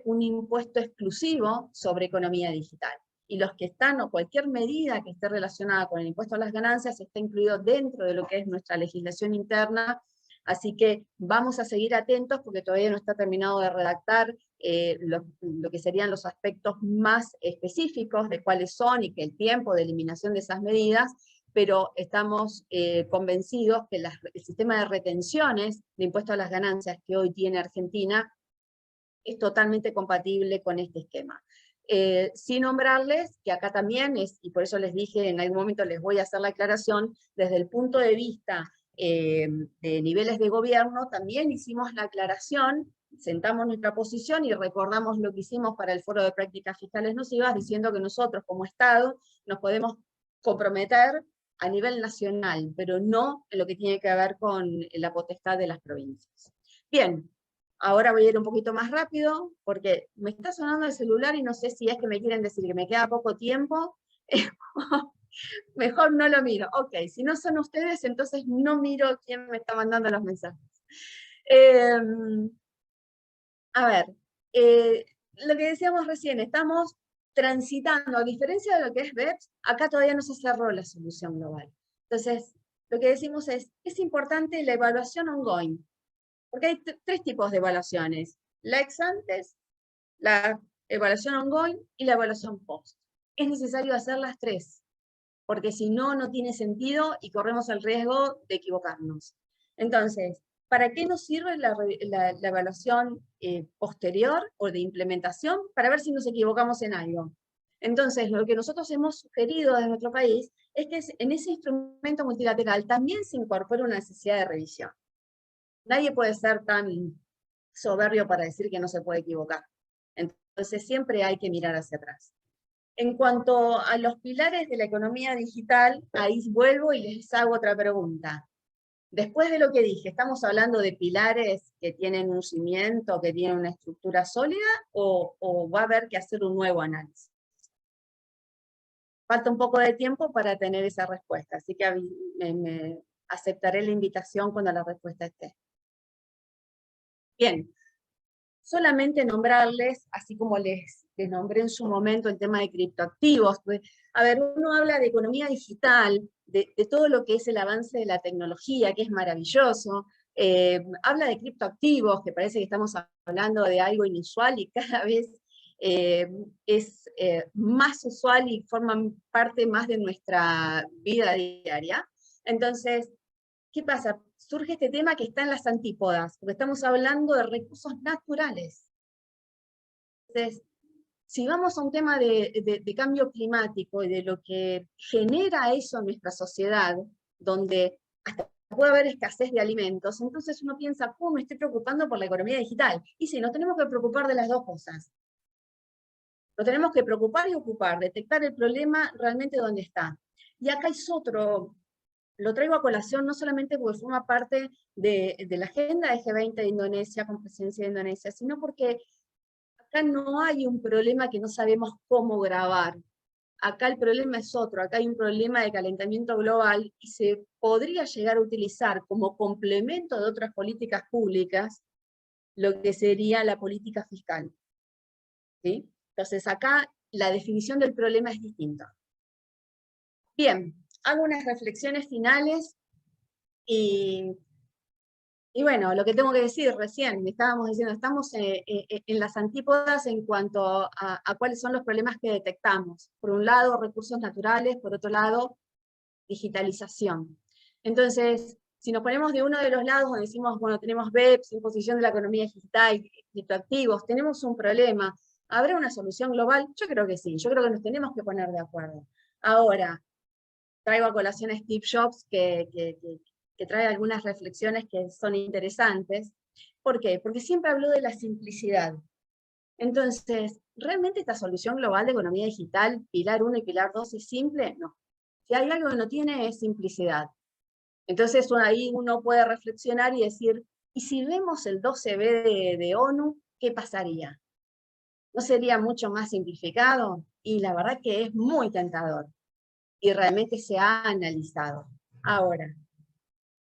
un impuesto exclusivo sobre economía digital. y los que están, o cualquier medida que esté relacionada con el impuesto a las ganancias, está incluido dentro de lo que es nuestra legislación interna. Así que vamos a seguir atentos porque todavía no está terminado de redactar lo que serían los aspectos más específicos de cuáles son y que el tiempo de eliminación de esas medidas, pero estamos convencidos que el sistema de retenciones de impuesto a las ganancias que hoy tiene Argentina es totalmente compatible con este esquema. Sin nombrarles que acá también es, y por eso les dije, en algún momento les voy a hacer la aclaración, desde el punto de vista de niveles de gobierno, también hicimos la aclaración, sentamos nuestra posición y recordamos lo que hicimos para el Foro de Prácticas Fiscales Nocivas, diciendo que nosotros como Estado nos podemos comprometer a nivel nacional, pero no en lo que tiene que ver con la potestad de las provincias. Bien, ahora voy a ir un poquito más rápido, porque me está sonando el celular y no sé si es que me quieren decir que me queda poco tiempo. Mejor no lo miro. Ok, si no son ustedes, entonces no miro quién me está mandando los mensajes. A ver, lo que decíamos recién, estamos transitando, a diferencia de lo que es BEPS, acá todavía no se cerró la solución global. Entonces, lo que decimos es importante la evaluación ongoing, porque hay tres tipos de evaluaciones: la ex antes, la evaluación ongoing y la evaluación post. Es necesario hacer las tres, porque si no, no tiene sentido y corremos el riesgo de equivocarnos. Entonces, ¿para qué nos sirve la evaluación posterior o de implementación? Para ver si nos equivocamos en algo. Entonces, lo que nosotros hemos sugerido desde nuestro país es que en ese instrumento multilateral también se incorpore una necesidad de revisión. Nadie puede ser tan soberbio para decir que no se puede equivocar. Entonces, siempre hay que mirar hacia atrás. En cuanto a los pilares de la economía digital, ahí vuelvo y les hago otra pregunta. Después de lo que dije, ¿estamos hablando de pilares que tienen un cimiento, que tienen una estructura sólida, o va a haber que hacer un nuevo análisis? Falta un poco de tiempo para tener esa respuesta, así que me aceptaré la invitación cuando la respuesta esté. Bien, solamente nombrarles, así como les nombré en su momento el tema de criptoactivos. Pues, a ver, uno habla de economía digital, de todo lo que es el avance de la tecnología, que es maravilloso, habla de criptoactivos, que parece que estamos hablando de algo inusual y cada vez es más usual y forman parte más de nuestra vida diaria. Entonces, ¿qué pasa? Surge este tema que está en las antípodas, porque estamos hablando de recursos naturales. Entonces, si vamos a un tema de cambio climático y de lo que genera eso en nuestra sociedad, donde hasta puede haber escasez de alimentos, entonces uno piensa, me estoy preocupando por la economía digital. Y sí, nos tenemos que preocupar de las dos cosas. Nos tenemos que preocupar y ocupar, detectar el problema realmente dónde está. Y acá es otro. Lo traigo a colación no solamente porque forma parte de la agenda de G20 de Indonesia, con presencia de Indonesia, sino porque acá no hay un problema que no sabemos cómo grabar. Acá el problema es otro, acá hay un problema de calentamiento global y se podría llegar a utilizar como complemento de otras políticas públicas lo que sería la política fiscal. ¿Sí? Entonces acá la definición del problema es distinta. Bien, hago unas reflexiones finales y bueno, lo que tengo que decir recién, estábamos diciendo, estamos en las antípodas en cuanto a cuáles son los problemas que detectamos. Por un lado, recursos naturales, por otro lado, digitalización. Entonces, si nos ponemos de uno de los lados donde decimos, bueno, tenemos BEPS, imposición de la economía digital, criptoactivos, tenemos un problema, ¿habrá una solución global? Yo creo que sí, yo creo que nos tenemos que poner de acuerdo. Ahora, traigo a colación a Steve Jobs, que trae algunas reflexiones que son interesantes. ¿Por qué? Porque siempre habló de la simplicidad. Entonces, ¿realmente esta solución global de economía digital, pilar 1 y pilar 2, es simple? No. Si hay algo que no tiene, es simplicidad. Entonces, ahí uno puede reflexionar y decir, ¿y si vemos el 12B de ONU, qué pasaría? ¿No sería mucho más simplificado? Y la verdad que es muy tentador. Y realmente se ha analizado. Ahora,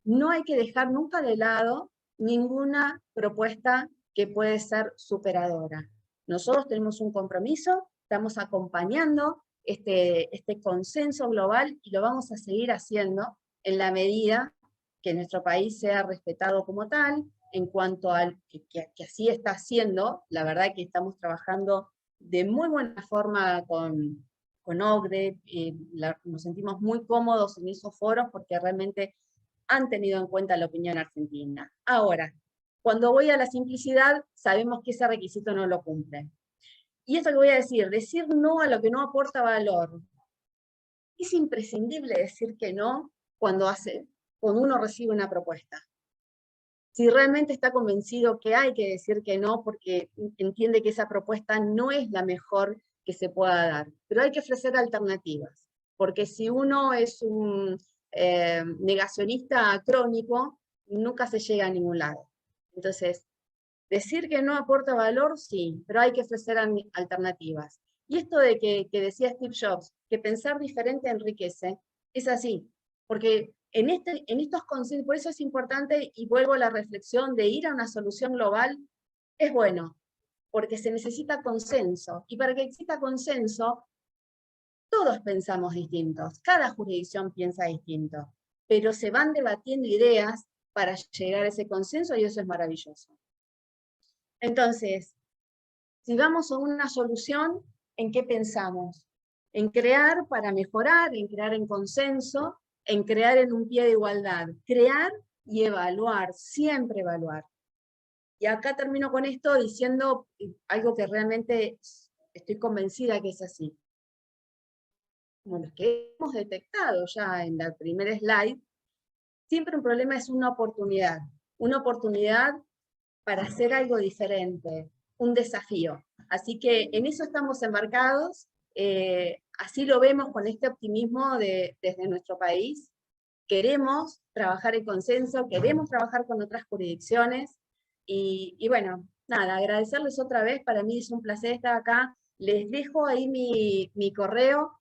no hay que dejar nunca de lado ninguna propuesta que puede ser superadora. Nosotros tenemos un compromiso, estamos acompañando este consenso global, y lo vamos a seguir haciendo en la medida que nuestro país sea respetado como tal, en cuanto al que así está haciendo. La verdad que estamos trabajando de muy buena forma con OCDE, nos sentimos muy cómodos en esos foros porque realmente han tenido en cuenta la opinión argentina. Ahora, cuando voy a la simplicidad, sabemos que ese requisito no lo cumple. Y esto que voy a decir no a lo que no aporta valor. Es imprescindible decir que no cuando uno recibe una propuesta. Si realmente está convencido que hay que decir que no porque entiende que esa propuesta no es la mejor que se pueda dar, pero hay que ofrecer alternativas, porque si uno es un negacionista crónico, nunca se llega a ningún lado. Entonces, decir que no aporta valor, sí, pero hay que ofrecer alternativas. Y esto de que decía Steve Jobs, que pensar diferente enriquece, es así, porque en estos conceptos, por eso es importante, y vuelvo a la reflexión de ir a una solución global, es bueno, porque se necesita consenso, y para que exista consenso, todos pensamos distintos, cada jurisdicción piensa distinto, pero se van debatiendo ideas para llegar a ese consenso, y eso es maravilloso. Entonces, si vamos a una solución, ¿en qué pensamos? En crear para mejorar, en crear en consenso, en crear en un pie de igualdad. Crear y evaluar, siempre evaluar. Y acá termino con esto diciendo algo que realmente estoy convencida que es así. Como los que hemos detectado ya en la primera slide, siempre un problema es una oportunidad para hacer algo diferente, un desafío. Así que en eso estamos embarcados, así lo vemos con este optimismo desde nuestro país. Queremos trabajar en consenso, queremos trabajar con otras jurisdicciones, y bueno, nada, agradecerles otra vez, para mí es un placer estar acá. Les dejo ahí mi correo.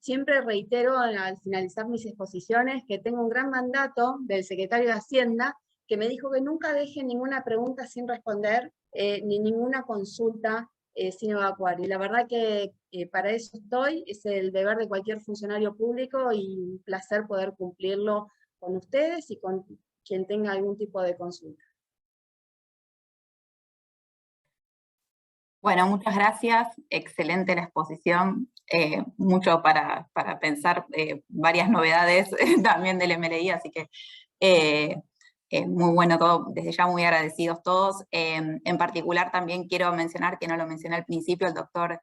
Siempre reitero al finalizar mis exposiciones que tengo un gran mandato del secretario de Hacienda, que me dijo que nunca deje ninguna pregunta sin responder, ni ninguna consulta sin evacuar. Y la verdad que para eso estoy, es el deber de cualquier funcionario público, y un placer poder cumplirlo con ustedes y con quien tenga algún tipo de consulta. Bueno, muchas gracias, excelente la exposición, mucho para pensar, varias novedades también del MLI, así que muy bueno todo, desde ya muy agradecidos todos. En particular también quiero mencionar, que no lo mencioné al principio, el doctor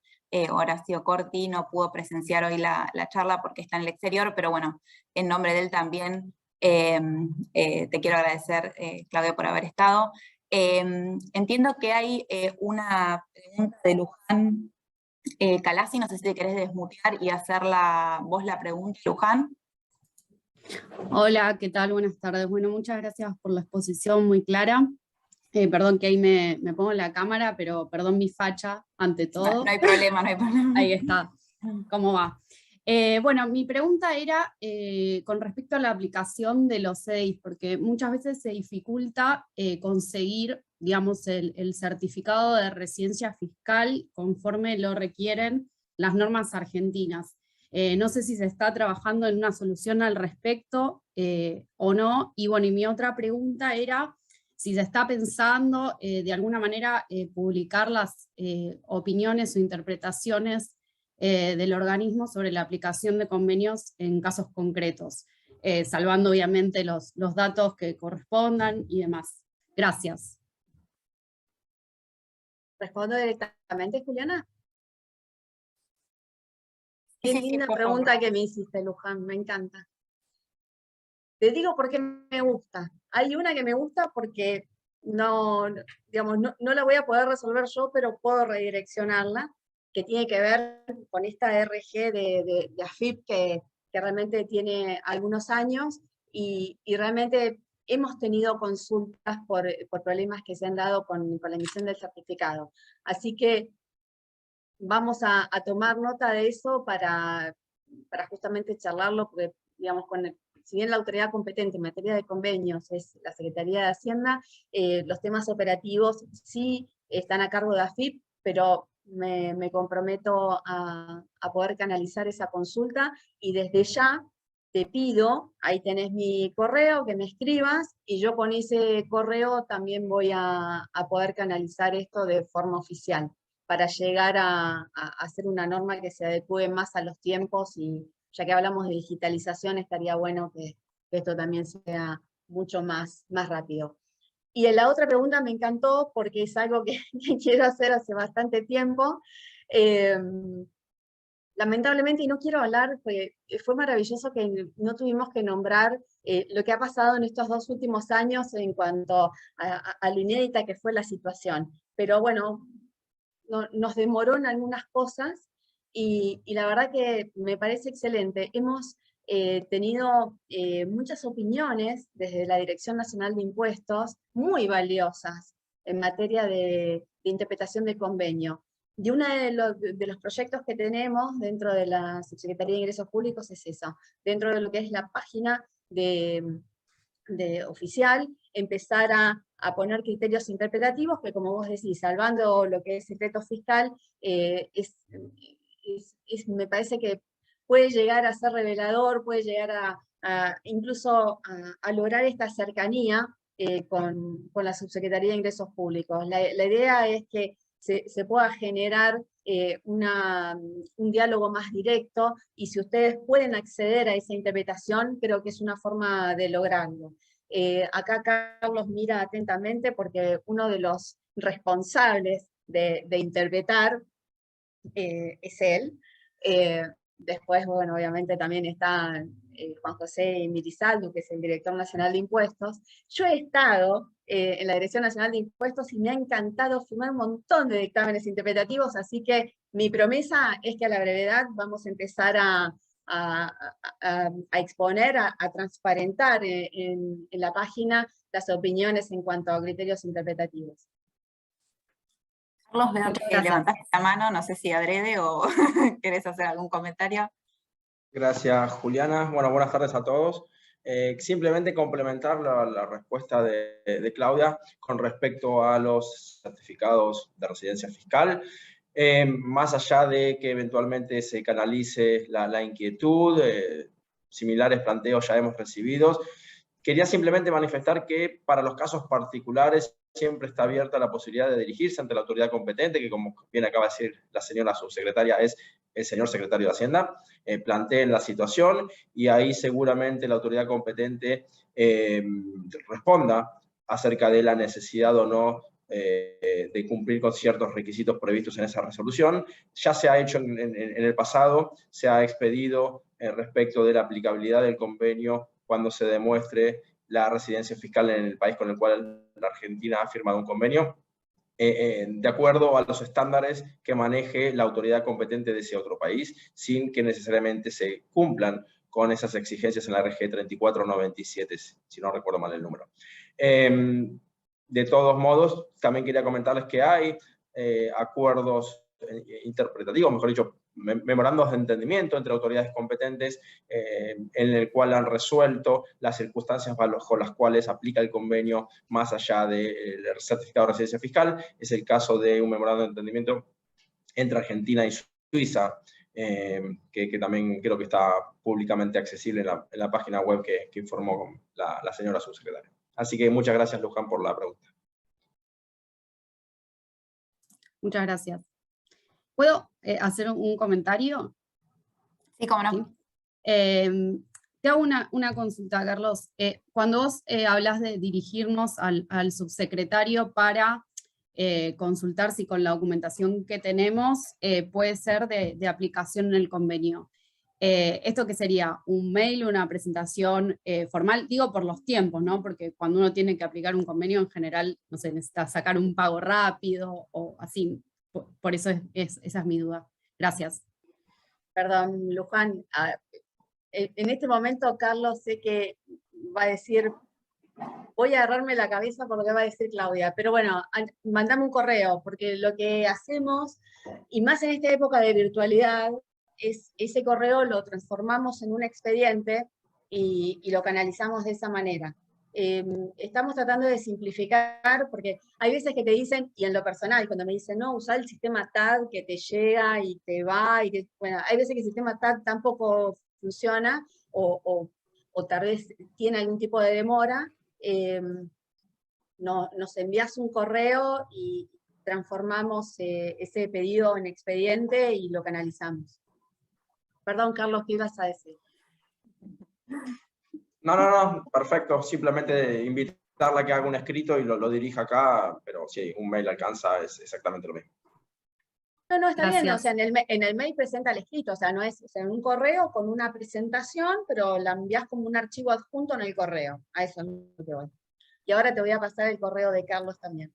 Horacio Corti no pudo presenciar hoy la charla porque está en el exterior, pero bueno, en nombre de él también te quiero agradecer, Claudia, por haber estado. Entiendo que hay una pregunta de Luján Calasi, no sé si te querés desmutear y hacer vos la pregunta, Luján. Hola, ¿qué tal? Buenas tardes. Bueno, muchas gracias por la exposición muy clara. Perdón que ahí me pongo en la cámara, pero perdón mi facha ante todo. No hay problema, no hay problema. Ahí está. ¿Cómo va? Bueno, mi pregunta era con respecto a la aplicación de los CDIs, porque muchas veces se dificulta conseguir, digamos, el certificado de residencia fiscal conforme lo requieren las normas argentinas. No sé si se está trabajando en una solución al respecto o no. Y bueno, y mi otra pregunta era si se está pensando de alguna manera publicar las opiniones o interpretaciones del organismo sobre la aplicación de convenios en casos concretos, salvando obviamente los datos que correspondan y demás. Gracias. ¿Respondo directamente, Juliana? Qué Sí, linda por pregunta favor. que me hiciste, Luján, me encanta. Te digo por qué me gusta. Hay una que me gusta porque digamos, no la voy a poder resolver yo, pero puedo redireccionarla, que tiene que ver con esta RG de AFIP que realmente tiene algunos años, y realmente hemos tenido consultas por problemas que se han dado con la emisión del certificado. Así que vamos a tomar nota de eso para justamente charlarlo, porque digamos, si bien la autoridad competente en materia de convenios es la Secretaría de Hacienda, los temas operativos sí están a cargo de AFIP, pero me comprometo a poder canalizar esa consulta, y desde ya te pido, ahí tenés mi correo, que me escribas, y yo con ese correo también voy a poder canalizar esto de forma oficial, para llegar a hacer una norma que se adecue más a los tiempos, y ya que hablamos de digitalización, estaría bueno que esto también sea mucho más rápido. Y la otra pregunta me encantó, porque es algo que quiero hacer hace bastante tiempo. Lamentablemente, y no quiero hablar, fue maravilloso que no tuvimos que nombrar lo que ha pasado en estos 2 últimos años en cuanto a lo inédita que fue la situación. Pero bueno, nos demoró en algunas cosas, y la verdad que me parece excelente. Hemos tenido muchas opiniones desde la Dirección Nacional de Impuestos, muy valiosas en materia de interpretación de convenio. Y uno de los proyectos que tenemos dentro de la Subsecretaría de Ingresos Públicos es eso, dentro de lo que es la página de oficial, empezar a poner criterios interpretativos que, como vos decís, salvando lo que es secreto fiscal, me parece que puede llegar a ser revelador, puede llegar incluso a lograr esta cercanía con la Subsecretaría de Ingresos Públicos. La idea es que se pueda generar un diálogo más directo, y si ustedes pueden acceder a esa interpretación, creo que es una forma de lograrlo. Acá Carlos mira atentamente, porque uno de los responsables de interpretar es él. Después, bueno, obviamente también está Juan José Mirizaldo, que es el Director Nacional de Impuestos. Yo he estado en la Dirección Nacional de Impuestos y me ha encantado firmar un montón de dictámenes interpretativos, así que mi promesa es que a la brevedad vamos a empezar a exponer, a transparentar en la página las opiniones en cuanto a criterios interpretativos. Carlos, veo Muchas que gracias. levantaste la mano, no sé si adrede o querés hacer algún comentario. Gracias, Juliana. Bueno, buenas tardes a todos. Simplemente complementar la respuesta de Claudia con respecto a los certificados de residencia fiscal. Más allá de que eventualmente se canalice la inquietud, similares planteos ya hemos recibido, quería simplemente manifestar que para los casos particulares siempre está abierta la posibilidad de dirigirse ante la autoridad competente, que, como bien acaba de decir la señora subsecretaria, es el señor secretario de Hacienda. Planteen la situación y ahí seguramente la autoridad competente responda acerca de la necesidad o no de cumplir con ciertos requisitos previstos en esa resolución. Ya se ha hecho en el pasado, se ha expedido respecto de la aplicabilidad del convenio cuando se demuestre la residencia fiscal en el país con el cual la Argentina ha firmado un convenio, de acuerdo a los estándares que maneje la autoridad competente de ese otro país, sin que necesariamente se cumplan con esas exigencias en la RG 3497, si no recuerdo mal el número. De todos modos, también quería comentarles que hay acuerdos interpretativos, mejor dicho, memorandos de entendimiento entre autoridades competentes en el cual han resuelto las circunstancias bajo las cuales aplica el convenio más allá del certificado de residencia fiscal. Es el caso de un memorando de entendimiento entre Argentina y Suiza, que también creo que está públicamente accesible en la página web que informó la señora subsecretaria. Así que muchas gracias, Luján, por la pregunta. Muchas gracias. ¿Puedo hacer un comentario? Sí, cómo no. ¿Sí? Te hago una consulta, Carlos. Cuando vos hablas de dirigirnos al subsecretario para consultar si con la documentación que tenemos puede ser de aplicación en el convenio, ¿esto qué sería? ¿Un mail, una presentación formal? Digo por los tiempos, ¿no? Porque cuando uno tiene que aplicar un convenio, en general, no sé, necesita sacar un pago rápido o así. Por eso esa es mi duda. Gracias. Perdón, Luján, en este momento Carlos sé que va a decir, voy a agarrarme la cabeza por lo que va a decir Claudia, pero bueno, mandame un correo, porque lo que hacemos, y más en esta época de virtualidad, es ese correo lo transformamos en un expediente y lo canalizamos de esa manera. estamos tratando de simplificar, porque hay veces que te dicen, y en lo personal, cuando me dicen, no, usar el sistema TAD que te llega y te va, bueno, hay veces que el sistema TAD tampoco funciona, o tal vez tiene algún tipo de demora, nos envías un correo y transformamos ese pedido en expediente y lo canalizamos. Perdón, Carlos, ¿qué ibas a decir? No, perfecto. Simplemente invitarla a que haga un escrito y lo dirija acá, pero sí, un mail alcanza, es exactamente lo mismo. No, está bien, o Gracias. sea, en el mail presenta el escrito, o sea, no es, o sea, en un correo con una presentación, pero la envías como un archivo adjunto en el correo. A eso es lo que voy. Y ahora te voy a pasar el correo de Carlos también.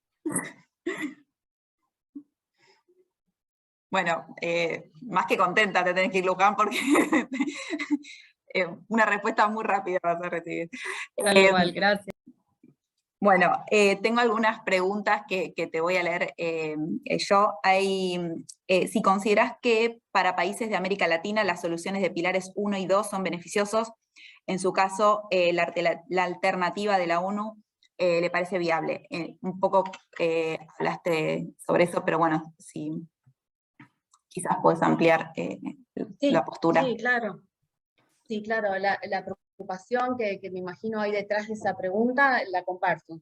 Bueno, más que contenta te tenés que ir, Luján, porque una respuesta muy rápida vas a recibir. Tal igual, gracias. Bueno, tengo algunas preguntas que te voy a leer yo. Si consideras que para países de América Latina las soluciones de pilares 1 y 2 son beneficiosos, en su caso la alternativa de la ONU le parece viable. Un poco hablaste sobre eso, pero bueno, si quizás puedes ampliar la postura. Sí, claro. Sí, claro, la preocupación que me imagino hay detrás de esa pregunta, la comparto.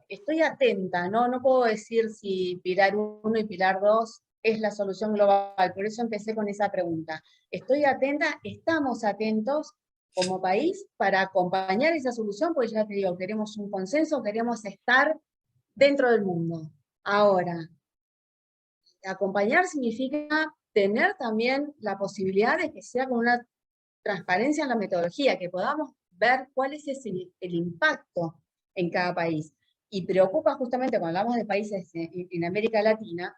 Estoy atenta, no puedo decir si Pilar 1 y Pilar 2 es la solución global, por eso empecé con esa pregunta. Estoy atenta, estamos atentos como país para acompañar esa solución, porque ya te digo, queremos un consenso, queremos estar dentro del mundo. Ahora, acompañar significa tener también la posibilidad de que sea con una transparencia en la metodología, que podamos ver cuál es el impacto en cada país. Y preocupa justamente cuando hablamos de países en América Latina,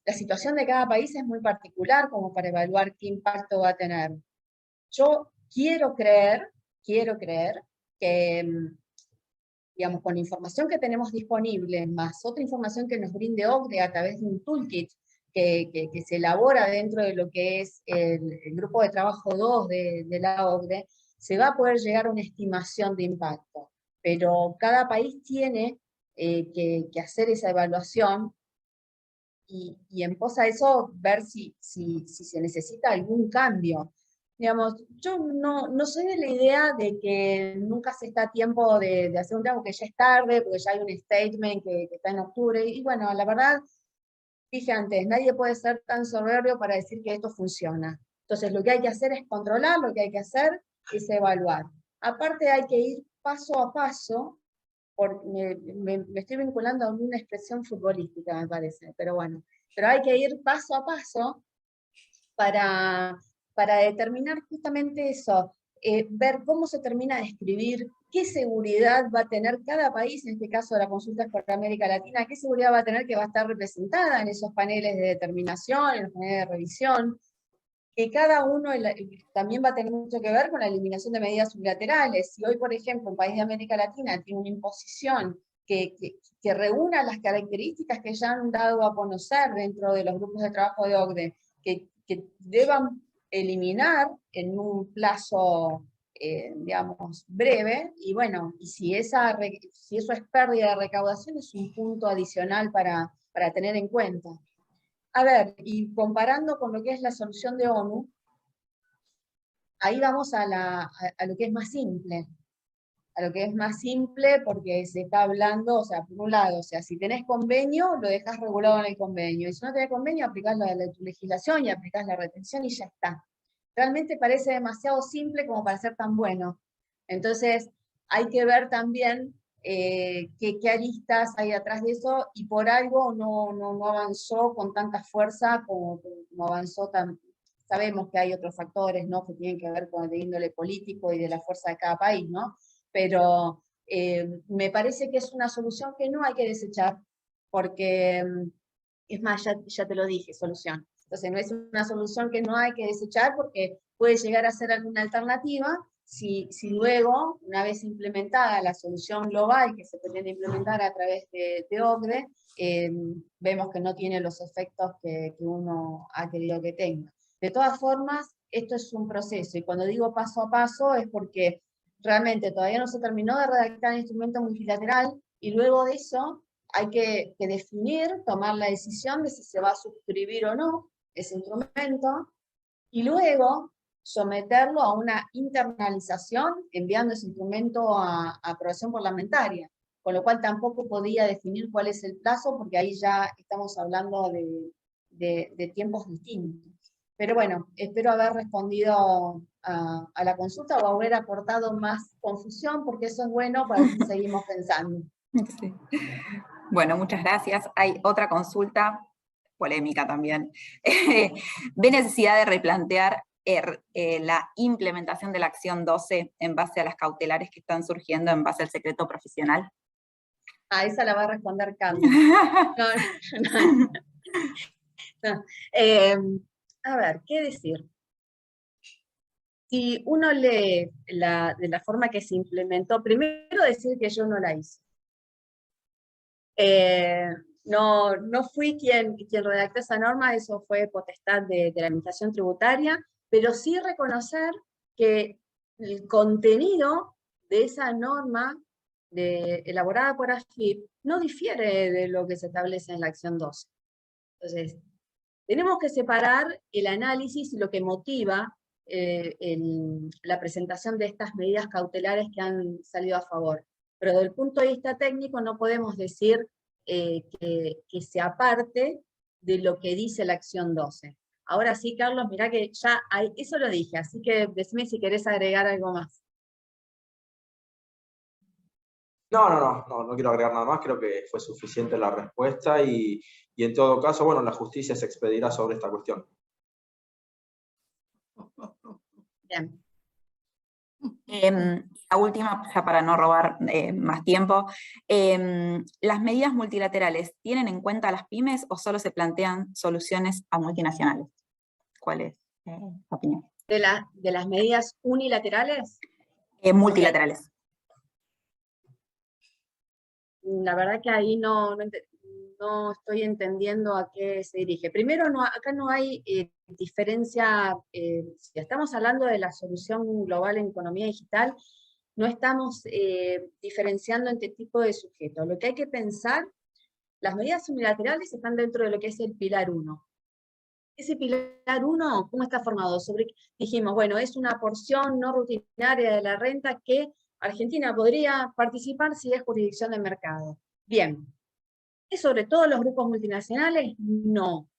la situación de cada país es muy particular como para evaluar qué impacto va a tener. Yo quiero creer que, digamos, con la información que tenemos disponible, más otra información que nos brinde OCDE a través de un toolkit que se elabora dentro de lo que es el grupo de trabajo 2 de la OCDE, se va a poder llegar a una estimación de impacto. Pero cada país tiene que hacer esa evaluación y en pos a eso ver si se necesita algún cambio. Digamos, yo no soy de la idea de que nunca se está a tiempo de hacer un trabajo, que ya es tarde, porque ya hay un statement que está en octubre, y bueno, la verdad, dije antes, nadie puede ser tan soberbio para decir que esto funciona. Entonces lo que hay que hacer es controlar, lo que hay que hacer es evaluar. Aparte hay que ir paso a paso, porque me estoy vinculando a una expresión futbolística, me parece, pero bueno, pero hay que ir paso a paso para determinar justamente eso, ver cómo se termina de escribir, qué seguridad va a tener cada país, en este caso la consulta es por América Latina, qué seguridad va a tener que va a estar representada en esos paneles de determinación, en los paneles de revisión, que cada uno también va a tener mucho que ver con la eliminación de medidas unilaterales. Si hoy, por ejemplo, un país de América Latina tiene una imposición que reúna las características que ya han dado a conocer dentro de los grupos de trabajo de OCDE, que deban eliminar en un plazo, digamos, breve, y bueno, y si eso es pérdida de recaudación, es un punto adicional para tener en cuenta. A ver, y comparando con lo que es la solución de ONU, ahí vamos a lo que es más simple. A lo que es más simple porque se está hablando, o sea, por un lado, o sea, si tenés convenio, lo dejas regulado en el convenio. Y si no tenés convenio, aplicás la legislación y aplicás la retención y ya está. Realmente parece demasiado simple como para ser tan bueno. Entonces, hay que ver también qué aristas hay atrás de eso, y por algo no avanzó con tanta fuerza como avanzó sabemos que hay otros factores, ¿no?, que tienen que ver con el índole político y de la fuerza de cada país, ¿no? Pero me parece que es una solución que no hay que desechar, porque, es más, ya te lo dije, solución. Entonces no es una solución que no hay que desechar porque puede llegar a ser alguna alternativa, si luego, una vez implementada la solución global que se pretende implementar a través de OCDE, vemos que no tiene los efectos que uno ha querido que tenga. De todas formas, esto es un proceso, y cuando digo paso a paso es porque realmente todavía no se terminó de redactar el instrumento multilateral, y luego de eso hay que definir, tomar la decisión de si se va a suscribir o no ese instrumento, y luego someterlo a una internalización, enviando ese instrumento a aprobación parlamentaria, con lo cual tampoco podía definir cuál es el plazo, porque ahí ya estamos hablando de tiempos distintos. Pero bueno, espero haber respondido a la consulta o haber aportado más confusión, porque eso es bueno para que seguimos pensando. Sí. Bueno, muchas gracias. Hay otra consulta, polémica también. ¿Ve necesidad de replantear la implementación de la acción 12 en base a las cautelares que están surgiendo en base al secreto profesional? A esa la va a responder Carlos. No. A ver, ¿qué decir? Si uno lee de la forma que se implementó, primero decir que yo no la hice. No fui quien redactó esa norma, eso fue potestad de la Administración Tributaria, pero sí reconocer que el contenido de esa norma elaborada por AFIP no difiere de lo que se establece en la acción 12. Entonces, tenemos que separar el análisis y lo que motiva la presentación de estas medidas cautelares que han salido a favor. Pero desde el punto de vista técnico no podemos decir que se aparte de lo que dice la acción 12. Ahora sí, Carlos, mirá que ya eso lo dije, así que decime si querés agregar algo más. No quiero agregar nada más, creo que fue suficiente la respuesta y en todo caso, bueno, la justicia se expedirá sobre esta cuestión. Bien. La última, ya para no robar más tiempo, ¿las medidas multilaterales tienen en cuenta a las pymes o solo se plantean soluciones a multinacionales? ¿Cuál es tu opinión? ¿De las medidas unilaterales? Multilaterales. La verdad que ahí no estoy entendiendo a qué se dirige. Primero, acá no hay diferencia, si estamos hablando de la solución global en economía digital, no estamos diferenciando entre tipo de sujetos. Lo que hay que pensar, las medidas unilaterales están dentro de lo que es el pilar 1. Ese pilar 1, ¿cómo está formado? Dijimos, bueno, es una porción no rutinaria de la renta que Argentina podría participar si es jurisdicción de mercado. Bien. ¿Es sobre todos los grupos multinacionales? No.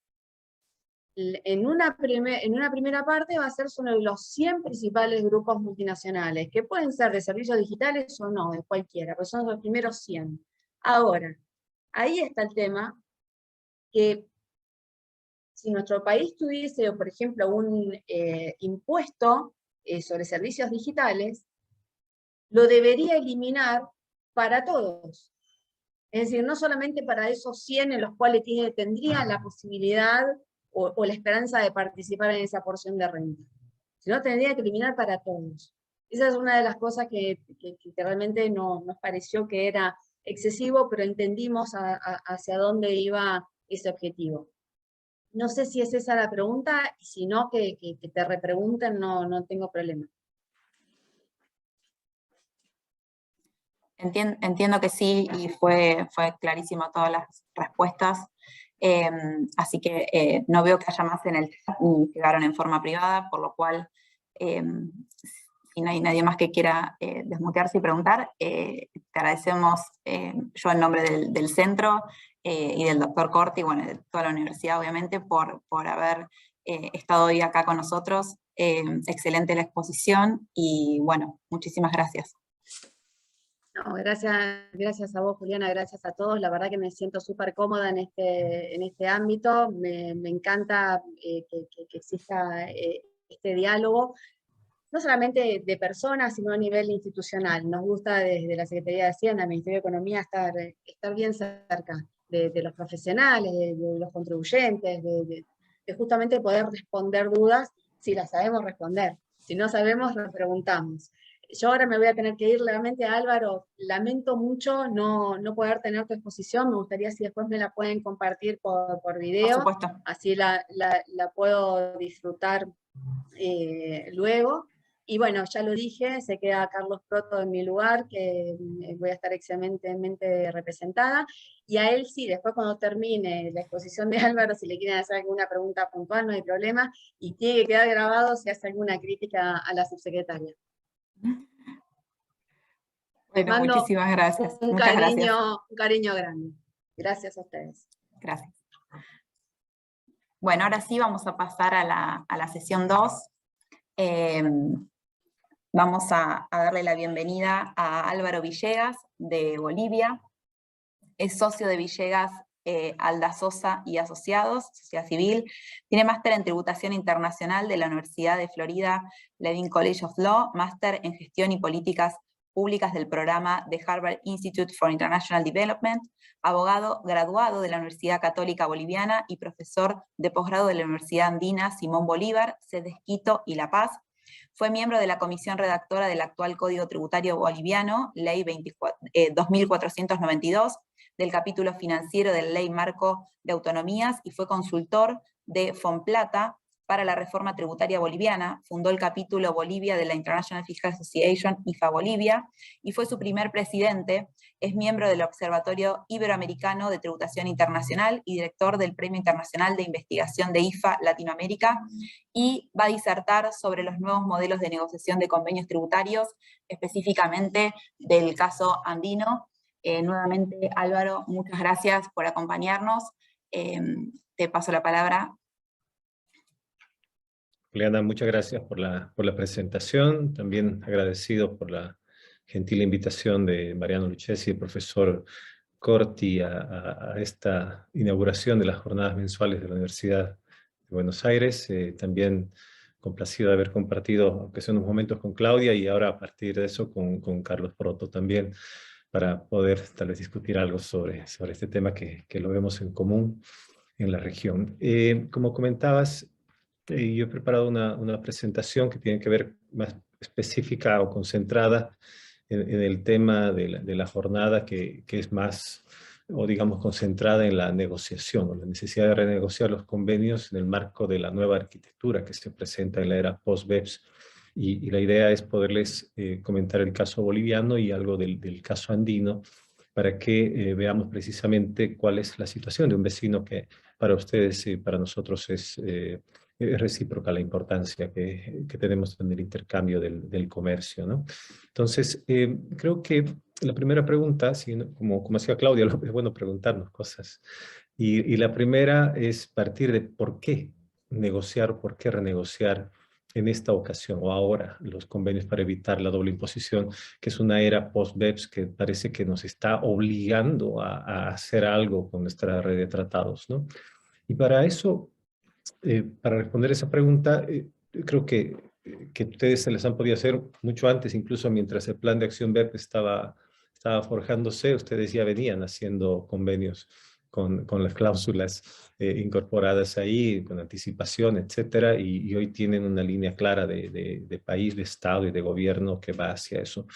En una primera parte va a ser sobre los 100 principales grupos multinacionales, que pueden ser de servicios digitales o no, de cualquiera, pero son los primeros 100. Ahora, ahí está el tema, que si nuestro país tuviese, por ejemplo, un impuesto sobre servicios digitales, lo debería eliminar para todos. Es decir, no solamente para esos 100 en los cuales tendrían la posibilidad o la esperanza de participar en esa porción de renta, sino tendría que eliminar para todos. Esa es una de las cosas que realmente nos pareció que era excesivo, pero entendimos hacia dónde iba ese objetivo. No sé si es esa la pregunta, y si no, que te repregunten, no tengo problema. Entiendo que sí, y fue clarísimo todas las respuestas, así que no veo que haya más en el chat, ni llegaron en forma privada, por lo cual, si no hay nadie más que quiera desmutearse y preguntar, te agradecemos yo en nombre del centro y del doctor Corti, bueno, de toda la universidad obviamente, por haber estado hoy acá con nosotros. Excelente la exposición y bueno, muchísimas gracias. No, gracias a vos, Juliana, gracias a todos. La verdad que me siento súper cómoda en este ámbito. Me encanta que exista este diálogo, no solamente de personas, sino a nivel institucional. Nos gusta desde la Secretaría de Hacienda, el Ministerio de Economía, estar bien cerca de los profesionales, de los contribuyentes, de justamente poder responder dudas si las sabemos responder. Si no sabemos, nos preguntamos. Yo ahora me voy a tener que ir, realmente, Álvaro, lamento mucho no poder tener tu exposición, me gustaría si después me la pueden compartir por video, por supuesto. así la puedo disfrutar luego. Y bueno, ya lo dije, se queda Carlos Proto en mi lugar, que voy a estar excelentemente representada, y a él sí, después cuando termine la exposición de Álvaro, si le quieren hacer alguna pregunta puntual, no hay problema, y tiene que quedar grabado si hace alguna crítica a la subsecretaria. Bueno, Mando muchísimas gracias. un Muchas gracias. cariño grande. Gracias a ustedes. Gracias. Bueno, ahora sí vamos a pasar a la sesión 2. Vamos a darle la bienvenida a Álvaro Villegas, de Bolivia. Es socio de Villegas Aldazosa y Asociados, sociedad civil. Tiene máster en Tributación Internacional de la Universidad de Florida, Levin College of Law, máster en Gestión y Políticas Públicas del programa de Harvard Institute for International Development, abogado graduado de la Universidad Católica Boliviana y profesor de posgrado de la Universidad Andina Simón Bolívar, sedes Quito y La Paz. Fue miembro de la comisión redactora del actual Código Tributario Boliviano, Ley 2492, del capítulo financiero de la Ley Marco de Autonomías, y fue consultor de Fonplata para la reforma tributaria boliviana. Fundó el capítulo Bolivia de la International Fiscal Association, IFA Bolivia, y fue su primer presidente. Es miembro del Observatorio Iberoamericano de Tributación Internacional y director del Premio Internacional de Investigación de IFA Latinoamérica, y va a disertar sobre los nuevos modelos de negociación de convenios tributarios, específicamente del caso andino. Nuevamente, Álvaro, muchas gracias por acompañarnos. Te paso la palabra. Juliana, muchas gracias por la presentación. También agradecido por la gentil invitación de Mariano Lucchesi y el profesor Corti a esta inauguración de las jornadas mensuales de la Universidad de Buenos Aires. También complacido de haber compartido, aunque sea unos momentos, con Claudia, y ahora a partir de eso con Carlos Proto también, para poder tal vez discutir algo sobre este tema que lo vemos en común en la región. Como comentabas, yo he preparado una presentación que tiene que ver más específica o concentrada en el tema de la jornada, que es más, o digamos, concentrada en la negociación, o la necesidad de renegociar los convenios en el marco de la nueva arquitectura que se presenta en la era post-BEPS. Y la idea es poderles comentar el caso boliviano y algo del caso andino, para que veamos precisamente cuál es la situación de un vecino que para ustedes y para nosotros es recíproca la importancia que tenemos en el intercambio del comercio, ¿no? Entonces, creo que la primera pregunta, como hacía Claudia, es bueno preguntarnos cosas. Y la primera es partir de por qué negociar, por qué renegociar en esta ocasión o ahora los convenios para evitar la doble imposición, que es una era post-BEPS que parece que nos está obligando a hacer algo con nuestra red de tratados, ¿no? Y para eso, para responder esa pregunta, creo que ustedes se les han podido hacer mucho antes, incluso mientras el plan de acción BEP estaba forjándose, ustedes ya venían haciendo convenios con las cláusulas incorporadas ahí, con anticipación, etcétera, y hoy tienen una línea clara de país, de Estado y de gobierno que va hacia eso.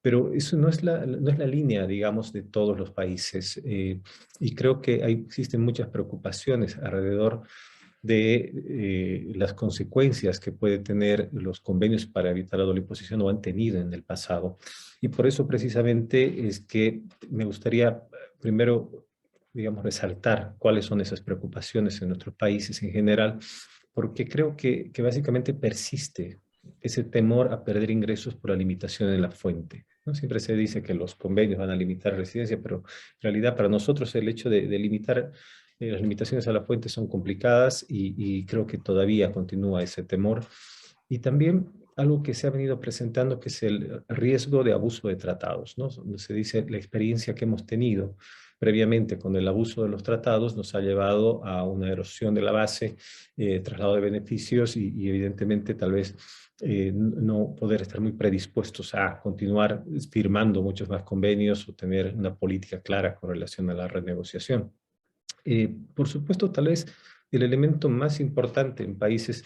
Pero eso no es la línea, digamos, de todos los países. Y creo que existen muchas preocupaciones alrededor de las consecuencias que puede tener los convenios para evitar la doble imposición o han tenido en el pasado. Y por eso precisamente es que me gustaría primero, digamos, resaltar cuáles son esas preocupaciones en nuestros países en general, porque creo que básicamente persiste ese temor a perder ingresos por la limitación en la fuente, ¿no? Siempre se dice que los convenios van a limitar residencia, pero en realidad para nosotros el hecho de limitar las limitaciones a la fuente son complicadas y creo que todavía continúa ese temor. Y también algo que se ha venido presentando, que es el riesgo de abuso de tratados, ¿no? Donde se dice la experiencia que hemos tenido previamente con el abuso de los tratados nos ha llevado a una erosión de la base, traslado de beneficios y evidentemente tal vez no poder estar muy predispuestos a continuar firmando muchos más convenios o tener una política clara con relación a la renegociación. Por supuesto, tal vez el elemento más importante en países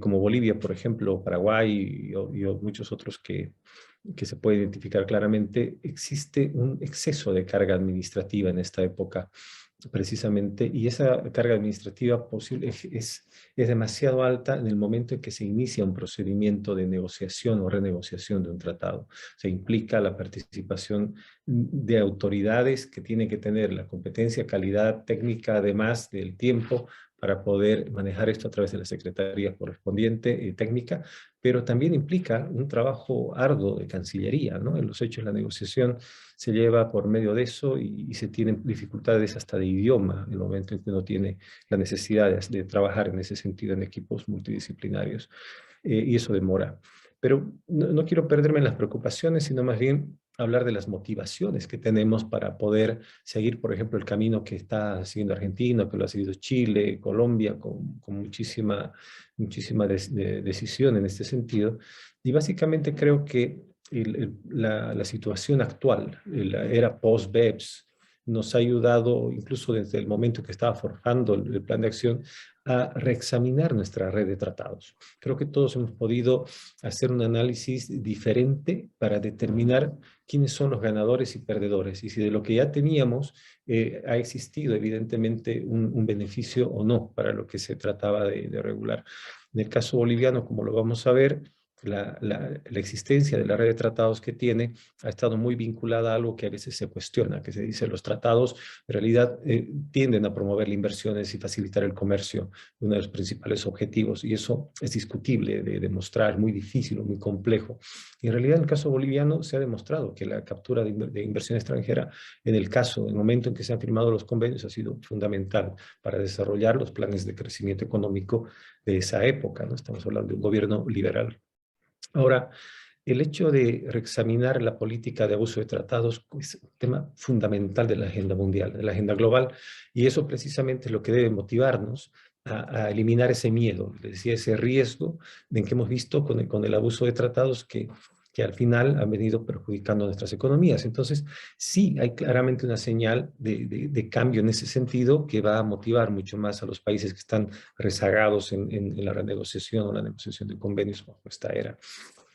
como Bolivia, por ejemplo, Paraguay y muchos otros que se puede identificar claramente, existe un exceso de carga administrativa en esta época precisamente, y esa carga administrativa posible es demasiado alta en el momento en que se inicia un procedimiento de negociación o renegociación de un tratado. Se implica la participación de autoridades que tienen que tener la competencia, calidad técnica, además del tiempo, para poder manejar esto a través de la secretaría correspondiente técnica, pero también implica un trabajo arduo de Cancillería, ¿no? En los hechos la negociación se lleva por medio de eso y se tienen dificultades hasta de idioma en el momento en que uno tiene la necesidad de trabajar en ese sentido en equipos multidisciplinarios, y eso demora. Pero no quiero perderme en las preocupaciones, sino más bien hablar de las motivaciones que tenemos para poder seguir, por ejemplo, el camino que está siguiendo Argentina, que lo ha seguido Chile, Colombia, con muchísima decisión en este sentido. Y básicamente creo que la situación actual, la era post-BEPS, nos ha ayudado, incluso desde el momento que estaba forjando el plan de acción, a reexaminar nuestra red de tratados. Creo que todos hemos podido hacer un análisis diferente para determinar quiénes son los ganadores y perdedores, y si de lo que ya teníamos ha existido evidentemente un beneficio o no para lo que se trataba de regular. En el caso boliviano, como lo vamos a ver, la existencia de la red de tratados que tiene ha estado muy vinculada a algo que a veces se cuestiona, que se dice los tratados en realidad tienden a promover las inversiones y facilitar el comercio, uno de los principales objetivos, y eso es discutible de demostrar, muy difícil, muy complejo. Y en realidad en el caso boliviano se ha demostrado que la captura de inversión extranjera, en el momento en que se han firmado los convenios, ha sido fundamental para desarrollar los planes de crecimiento económico de esa época, ¿no? Estamos hablando de un gobierno liberal. Ahora, el hecho de reexaminar la política de abuso de tratados es un tema fundamental de la agenda mundial, de la agenda global, y eso precisamente es lo que debe motivarnos a eliminar ese miedo, es decir, ese riesgo de que hemos visto con el abuso de tratados que al final han venido perjudicando nuestras economías. Entonces, sí hay claramente una señal de cambio en ese sentido que va a motivar mucho más a los países que están rezagados en la renegociación o la negociación de convenios bajo esta era.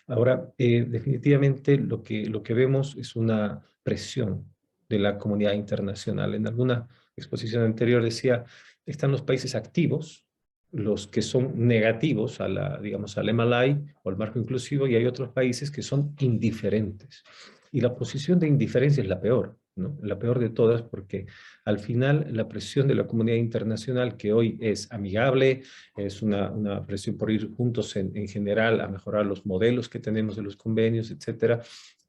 Ahora, definitivamente lo que vemos es una presión de la comunidad internacional. En alguna exposición anterior decía, están los países activos, los que son negativos digamos, al MLI o al marco inclusivo, y hay otros países que son indiferentes. Y la posición de indiferencia es la peor, ¿no? La peor de todas, porque al final la presión de la comunidad internacional, que hoy es amigable, es una presión por ir juntos en general a mejorar los modelos que tenemos de los convenios, etcétera,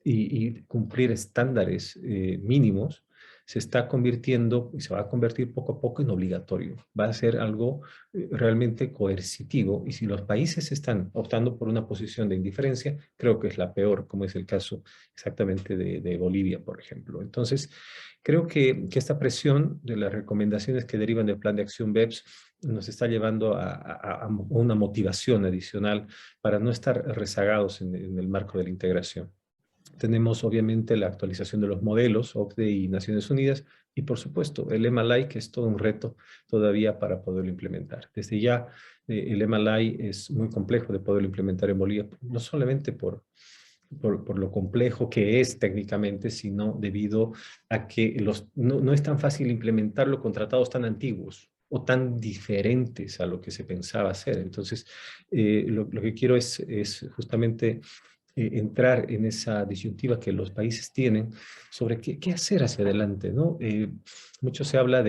y cumplir estándares mínimos, se está convirtiendo y se va a convertir poco a poco en obligatorio. Va a ser algo realmente coercitivo, y si los países están optando por una posición de indiferencia, creo que es la peor, como es el caso exactamente de Bolivia, por ejemplo. Entonces, creo que esta presión de las recomendaciones que derivan del Plan de Acción BEPS nos está llevando a una motivación adicional para no estar rezagados en el marco de la integración. Tenemos obviamente la actualización de los modelos, OCDE y Naciones Unidas, y por supuesto el MLI, que es todo un reto todavía para poderlo implementar. Desde ya el MLI es muy complejo de poderlo implementar en Bolivia, no solamente por lo complejo que es técnicamente, sino debido a que no es tan fácil implementarlo con tratados tan antiguos o tan diferentes a lo que se pensaba hacer. Entonces, lo que quiero es justamente entrar en esa disyuntiva que los países tienen sobre qué hacer hacia adelante, ¿no? Mucho se habla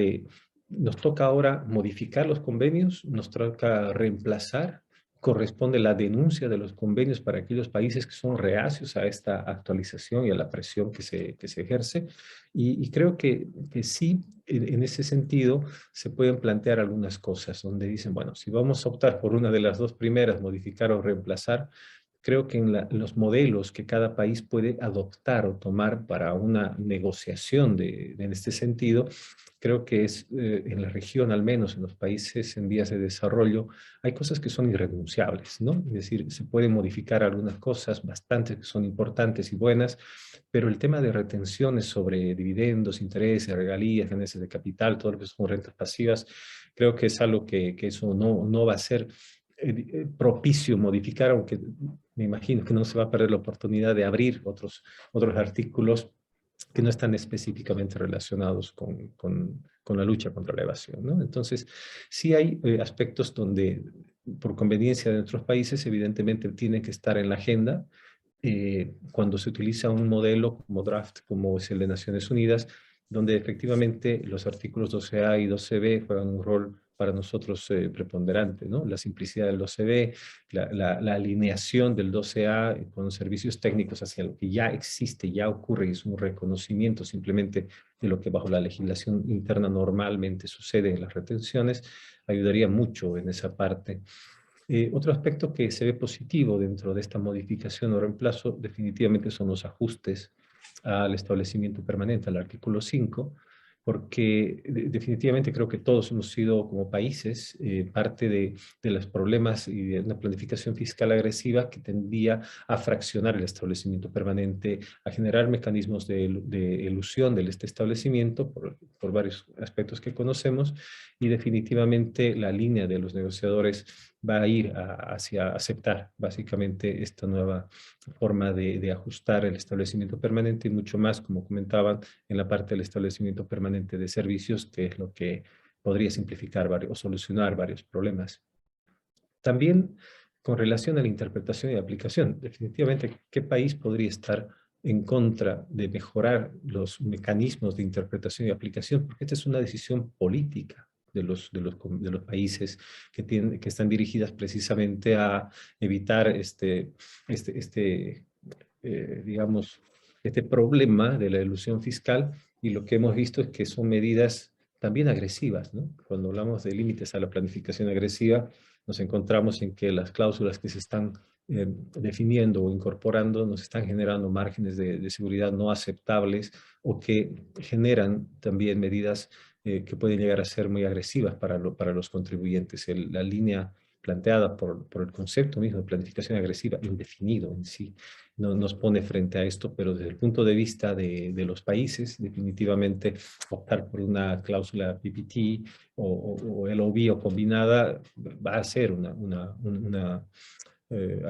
nos toca ahora modificar los convenios, nos toca reemplazar, corresponde la denuncia de los convenios para aquellos países que son reacios a esta actualización y a la presión que se ejerce, y creo que sí, en ese sentido, se pueden plantear algunas cosas donde dicen, bueno, si vamos a optar por una de las dos primeras, modificar o reemplazar, creo que en los modelos que cada país puede adoptar o tomar para una negociación en este sentido, creo que es en la región, al menos en los países en vías de desarrollo, hay cosas que son irrenunciables, ¿no? Es decir, se pueden modificar algunas cosas, bastantes que son importantes y buenas, pero el tema de retenciones sobre dividendos, intereses, regalías, ganancias de capital, todo lo que son rentas pasivas, creo que es algo que eso no va a ser propicio modificar, aunque me imagino que no se va a perder la oportunidad de abrir otros artículos que no están específicamente relacionados con la lucha contra la evasión, ¿no? Entonces, sí hay aspectos donde, por conveniencia de otros países, evidentemente tienen que estar en la agenda. Cuando se utiliza un modelo como draft, como es el de Naciones Unidas, donde efectivamente los artículos 12A y 12B juegan un rol para nosotros preponderante, ¿no? La simplicidad del 12B, la alineación del 12A con servicios técnicos hacia lo que ya existe, ya ocurre, y es un reconocimiento simplemente de lo que bajo la legislación interna normalmente sucede en las retenciones, ayudaría mucho en esa parte. Otro aspecto que se ve positivo dentro de esta modificación o reemplazo definitivamente son los ajustes al establecimiento permanente, al artículo 5, porque definitivamente creo que todos hemos sido como países parte de los problemas y de una planificación fiscal agresiva que tendía a fraccionar el establecimiento permanente, a generar mecanismos de elusión de este establecimiento por varios aspectos que conocemos, y definitivamente la línea de los negociadores va a ir hacia aceptar básicamente esta nueva forma de ajustar el establecimiento permanente y mucho más, como comentaban, en la parte del establecimiento permanente de servicios, que es lo que podría simplificar o solucionar varios problemas. También con relación a la interpretación y aplicación, definitivamente, ¿qué país podría estar en contra de mejorar los mecanismos de interpretación y aplicación? Porque esta es una decisión política de los países que están dirigidas precisamente a evitar digamos, este problema de la elusión fiscal, y lo que hemos visto es que son medidas también agresivas, ¿no? Cuando hablamos de límites a la planificación agresiva, nos encontramos en que las cláusulas que se están definiendo o incorporando nos están generando márgenes de seguridad no aceptables, o que generan también medidas que pueden llegar a ser muy agresivas para los contribuyentes. La línea planteada por el concepto mismo de planificación agresiva, indefinido en sí, nos pone frente a esto, pero desde el punto de vista de los países, definitivamente optar por una cláusula PPT o LOB o combinada va a ser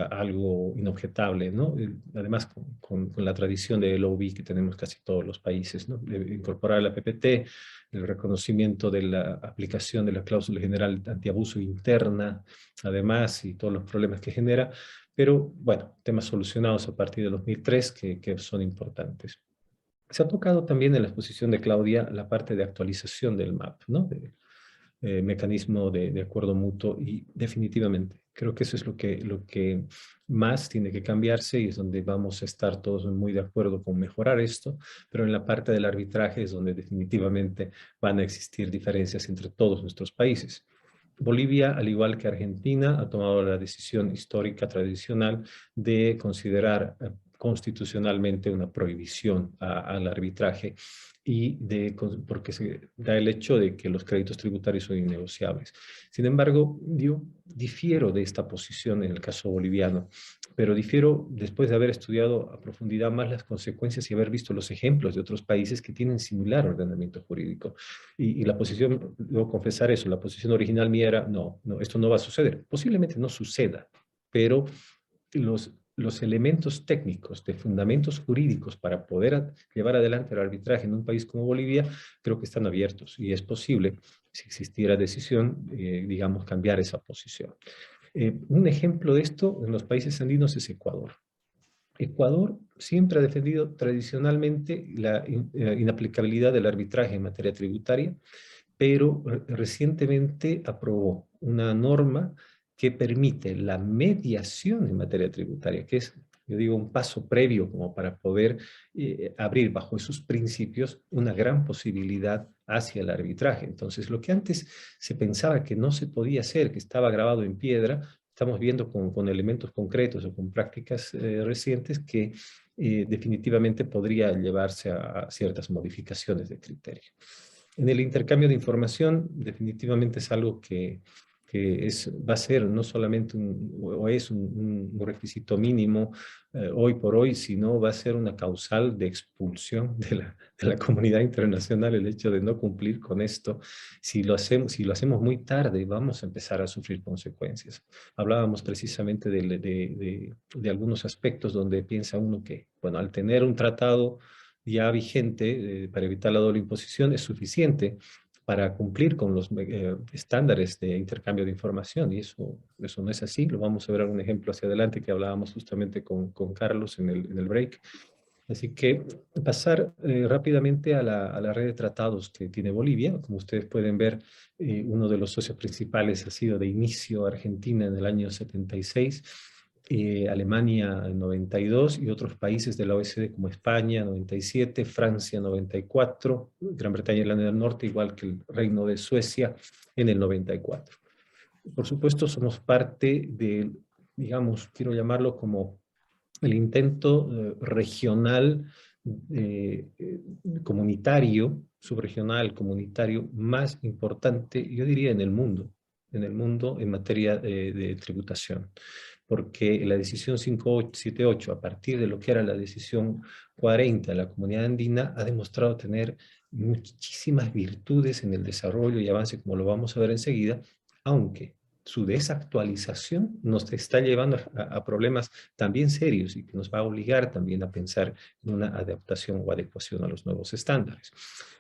algo inobjetable, ¿no? Además, con la tradición de LOB que tenemos casi todos los países, ¿no? De incorporar la PPT, el reconocimiento de la aplicación de la cláusula general antiabuso interna, además, y todos los problemas que genera, pero bueno, temas solucionados a partir de 2003 que son importantes. Se ha tocado también en la exposición de Claudia la parte de actualización del MAP, ¿no? Mecanismo de acuerdo mutuo, y definitivamente creo que eso es lo que más tiene que cambiarse, y es donde vamos a estar todos muy de acuerdo con mejorar esto, pero en la parte del arbitraje es donde definitivamente van a existir diferencias entre todos nuestros países. Bolivia, al igual que Argentina, ha tomado la decisión histórica tradicional de considerar constitucionalmente una prohibición al arbitraje, y porque se da el hecho de que los créditos tributarios son innegociables. Sin embargo, yo difiero de esta posición en el caso boliviano, pero difiero después de haber estudiado a profundidad más las consecuencias y haber visto los ejemplos de otros países que tienen similar ordenamiento jurídico. Y la posición, debo confesar eso, la posición original mía era, no, esto no va a suceder. Posiblemente no suceda, pero los elementos técnicos de fundamentos jurídicos para poder llevar adelante el arbitraje en un país como Bolivia, creo que están abiertos, y es posible, si existiera decisión, digamos, cambiar esa posición. Un ejemplo de esto en los países andinos es Ecuador. Ecuador siempre ha defendido tradicionalmente la inaplicabilidad del arbitraje en materia tributaria, pero recientemente aprobó una norma que permite la mediación en materia tributaria, que es, yo digo, un paso previo como para poder abrir bajo esos principios una gran posibilidad hacia el arbitraje. Entonces, lo que antes se pensaba que no se podía hacer, que estaba grabado en piedra, estamos viendo con elementos concretos o con prácticas recientes que definitivamente podría llevarse a ciertas modificaciones de criterio. En el intercambio de información, definitivamente es algo que va a ser no solamente un requisito mínimo hoy por hoy, sino va a ser una causal de expulsión de la comunidad internacional, el hecho de no cumplir con esto. Si lo hacemos muy tarde, vamos a empezar a sufrir consecuencias. Hablábamos precisamente de algunos aspectos donde piensa uno que, bueno, al tener un tratado ya vigente para evitar la doble imposición es suficiente para cumplir con los estándares de intercambio de información, y eso no es así. Lo vamos a ver en un ejemplo hacia adelante que hablábamos justamente con Carlos en el break. Así que pasar rápidamente a la red de tratados que tiene Bolivia. Como ustedes pueden ver, uno de los socios principales ha sido de inicio Argentina en el año 76, Alemania en 92 y otros países de la OECD como España 97, Francia 94, Gran Bretaña y Irlanda del Norte, igual que el Reino de Suecia en el 94. Por supuesto, somos parte de, digamos, quiero llamarlo como el intento regional, comunitario, subregional, comunitario más importante, yo diría, en el mundo en materia de tributación. Porque la decisión 578, a partir de lo que era la decisión 40 de la Comunidad Andina, ha demostrado tener muchísimas virtudes en el desarrollo y avance, como lo vamos a ver enseguida, aunque su desactualización nos está llevando a problemas también serios y que nos va a obligar también a pensar en una adaptación o adecuación a los nuevos estándares.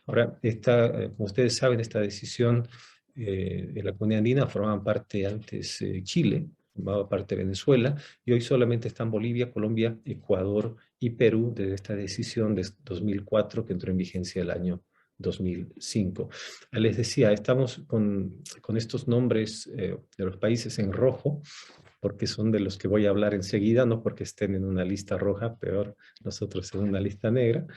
Ahora, como ustedes saben, esta decisión de la Comunidad Andina formaban parte antes Chile, formaba parte Venezuela, y hoy solamente están Bolivia, Colombia, Ecuador y Perú desde esta decisión de 2004 que entró en vigencia el año 2005. Les decía, estamos con estos nombres de los países en rojo, porque son de los que voy a hablar enseguida, no porque estén en una lista roja, peor nosotros en una lista negra,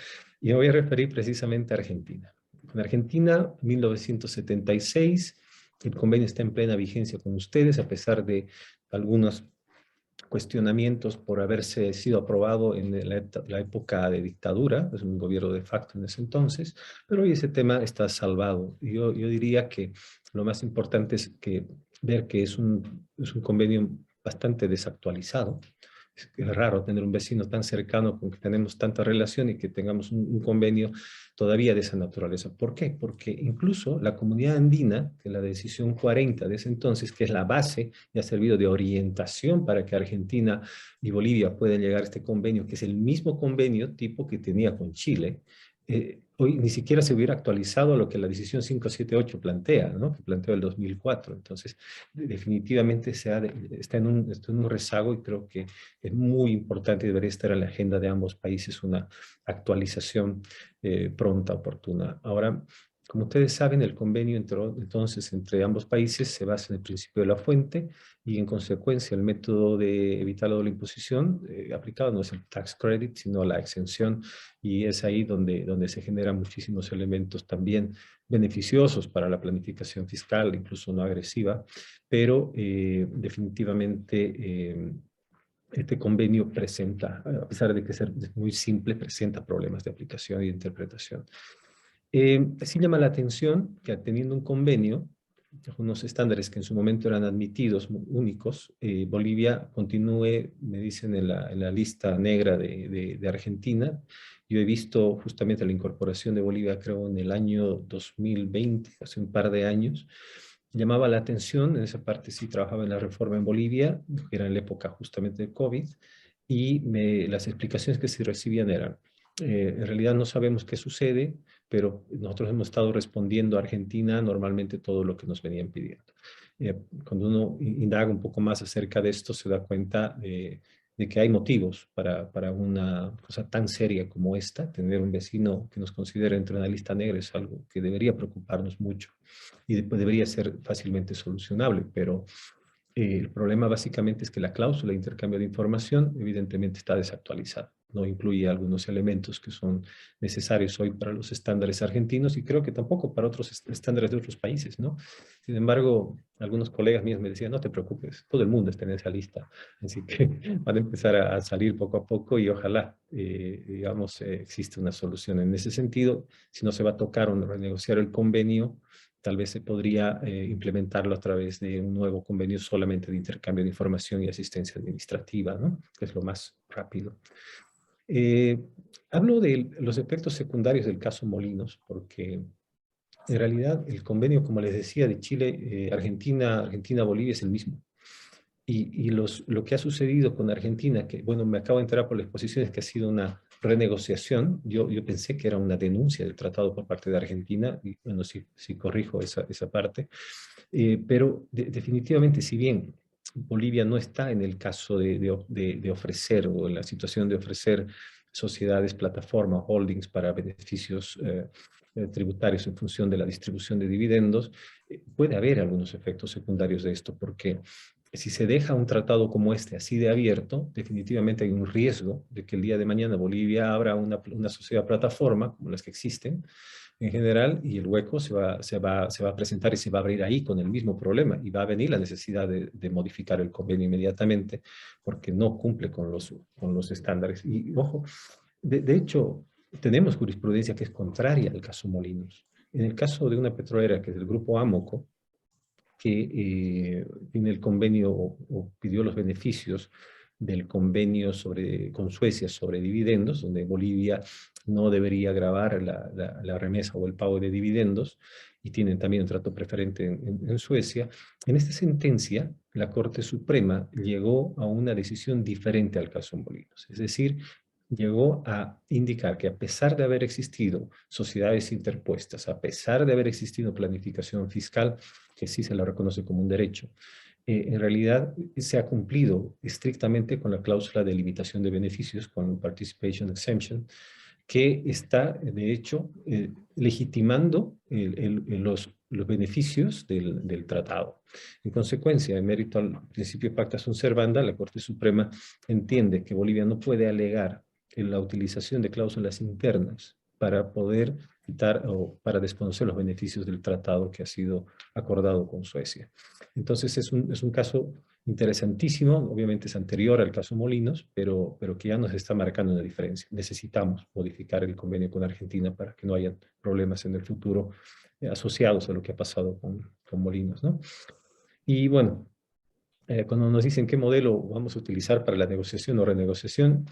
y me voy a referir precisamente a Argentina. En Argentina, 1976, el convenio está en plena vigencia con ustedes, a pesar de algunos cuestionamientos por haberse sido aprobado en la época de dictadura, es un gobierno de facto en ese entonces, pero hoy ese tema está salvado. Yo diría que lo más importante es ver que es un convenio bastante desactualizado. Es raro tener un vecino tan cercano con que tenemos tanta relación y que tengamos un convenio todavía de esa naturaleza. ¿Por qué? Porque incluso la Comunidad Andina, que la decisión 40 de ese entonces, que es la base y ha servido de orientación para que Argentina y Bolivia puedan llegar a este convenio, que es el mismo convenio tipo que tenía con Chile, hoy ni siquiera se hubiera actualizado a lo que la decisión 578 plantea, ¿no? Que planteó el 2004. Entonces, definitivamente está en un rezago, y creo que es muy importante y debería estar en la agenda de ambos países una actualización pronta, oportuna. Ahora, como ustedes saben, el convenio entonces entre ambos países se basa en el principio de la fuente, y en consecuencia el método de evitar la doble imposición aplicado no es el tax credit, sino la exención, y es ahí donde se generan muchísimos elementos también beneficiosos para la planificación fiscal, incluso no agresiva, pero definitivamente este convenio presenta, a pesar de que es muy simple, presenta problemas de aplicación y de interpretación. Sí llama la atención que teniendo un convenio, unos estándares que en su momento eran admitidos, únicos, Bolivia continúe, me dicen, en la lista negra de Argentina. Yo he visto justamente la incorporación de Bolivia, creo, en el año 2020, hace un par de años. Llamaba la atención, en esa parte sí trabajaba en la reforma en Bolivia, que era en la época justamente de COVID, y las explicaciones que se recibían eran, en realidad no sabemos qué sucede, pero nosotros hemos estado respondiendo a Argentina normalmente todo lo que nos venían pidiendo. Cuando uno indaga un poco más acerca de esto, se da cuenta de que hay motivos para una cosa tan seria como esta. Tener un vecino que nos considere entre una lista negra es algo que debería preocuparnos mucho y debería ser fácilmente solucionable, pero el problema básicamente es que la cláusula de intercambio de información evidentemente está desactualizada. No incluye algunos elementos que son necesarios hoy para los estándares argentinos, y creo que tampoco para otros estándares de otros países, ¿no? Sin embargo, algunos colegas míos me decían, no te preocupes, todo el mundo está en esa lista. Así que van a empezar a salir poco a poco, y ojalá, digamos, existe una solución en ese sentido. Si no se va a tocar o renegociar el convenio, tal vez se podría implementarlo a través de un nuevo convenio solamente de intercambio de información y asistencia administrativa, ¿no? Que es lo más rápido. Hablo de los efectos secundarios del caso Molinos, porque en realidad el convenio, como les decía, de Chile, Argentina, Bolivia es el mismo. Y lo que ha sucedido con Argentina, que bueno, me acabo de enterar por la exposición, es que ha sido una renegociación, yo pensé que era una denuncia del tratado por parte de Argentina, y bueno, si corrijo esa parte, pero definitivamente, si bien Bolivia no está en el caso de ofrecer, o en la situación de ofrecer sociedades, plataformas, holdings para beneficios tributarios en función de la distribución de dividendos, puede haber algunos efectos secundarios de esto, porque si se deja un tratado como este así de abierto, definitivamente hay un riesgo de que el día de mañana Bolivia abra una sociedad plataforma, como las que existen en general, y el hueco se va a presentar y se va a abrir ahí con el mismo problema, y va a venir la necesidad de modificar el convenio inmediatamente, porque no cumple con los estándares. Y ojo, de hecho, tenemos jurisprudencia que es contraria al caso Molinos. En el caso de una petrolera que es del grupo Amoco, que tiene el convenio o pidió los beneficios del convenio con Suecia sobre dividendos, donde Bolivia no debería gravar la remesa o el pago de dividendos, y tienen también un trato preferente en Suecia. En esta sentencia, la Corte Suprema llegó a una decisión diferente al caso Molinos. Es decir, llegó a indicar que a pesar de haber existido sociedades interpuestas, a pesar de haber existido planificación fiscal, que sí se la reconoce como un derecho, en realidad se ha cumplido estrictamente con la cláusula de limitación de beneficios, con Participation Exemption, que está, de hecho, legitimando los beneficios del tratado. En consecuencia, en mérito al principio pacta sunt servanda, la Corte Suprema entiende que Bolivia no puede alegar en la utilización de cláusulas internas para poder quitar o para desconocer los beneficios del tratado que ha sido acordado con Suecia. Entonces es un caso interesantísimo, obviamente es anterior al caso Molinos, pero que ya nos está marcando una diferencia. Necesitamos modificar el convenio con Argentina para que no haya problemas en el futuro asociados a lo que ha pasado con Molinos, ¿no? Y bueno, cuando nos dicen qué modelo vamos a utilizar para la negociación o renegociación,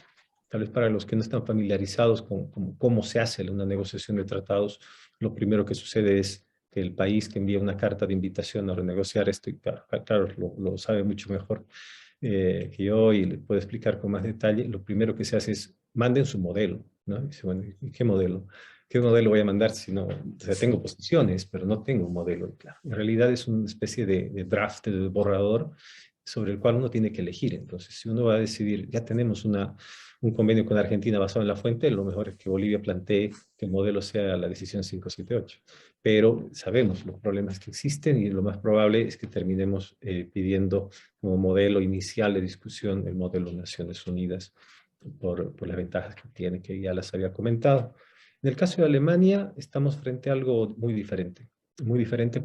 tal vez para los que no están familiarizados con cómo se hace una negociación de tratados, lo primero que sucede es que el país que envía una carta de invitación a renegociar esto, y claro lo sabe mucho mejor que yo y le puedo explicar con más detalle, lo primero que se hace es manden su modelo, ¿no? Y dice, bueno, ¿y qué modelo? ¿Qué modelo voy a mandar si no? O sea, tengo posiciones, pero no tengo un modelo. Claro, en realidad es una especie de draft, de borrador, sobre el cual uno tiene que elegir. Entonces, si uno va a decidir, ya tenemos un convenio con Argentina basado en la fuente, lo mejor es que Bolivia plantee que el modelo sea la decisión 578. Pero sabemos los problemas que existen y lo más probable es que terminemos pidiendo como modelo inicial de discusión el modelo de Naciones Unidas por las ventajas que tiene, que ya las había comentado. En el caso de Alemania estamos frente a algo muy diferente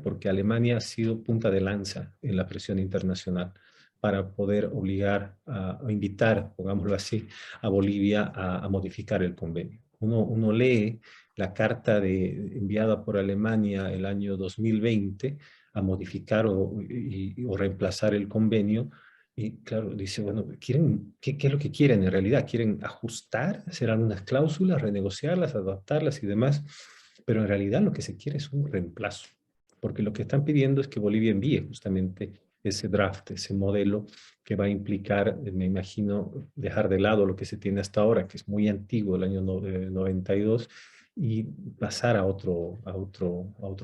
porque Alemania ha sido punta de lanza en la presión internacional para poder obligar a invitar, pongámoslo así, a Bolivia a modificar el convenio. Uno lee la carta enviada por Alemania el año 2020 a modificar o reemplazar el convenio, y claro, dice, bueno, ¿qué es lo que quieren en realidad? ¿Quieren ajustar, hacer algunas cláusulas, renegociarlas, adaptarlas y demás? Pero en realidad lo que se quiere es un reemplazo, porque lo que están pidiendo es que Bolivia envíe justamente ese draft, ese modelo que va a implicar, me imagino, dejar de lado lo que se tiene hasta ahora, que es muy antiguo, el año 92, y pasar a otro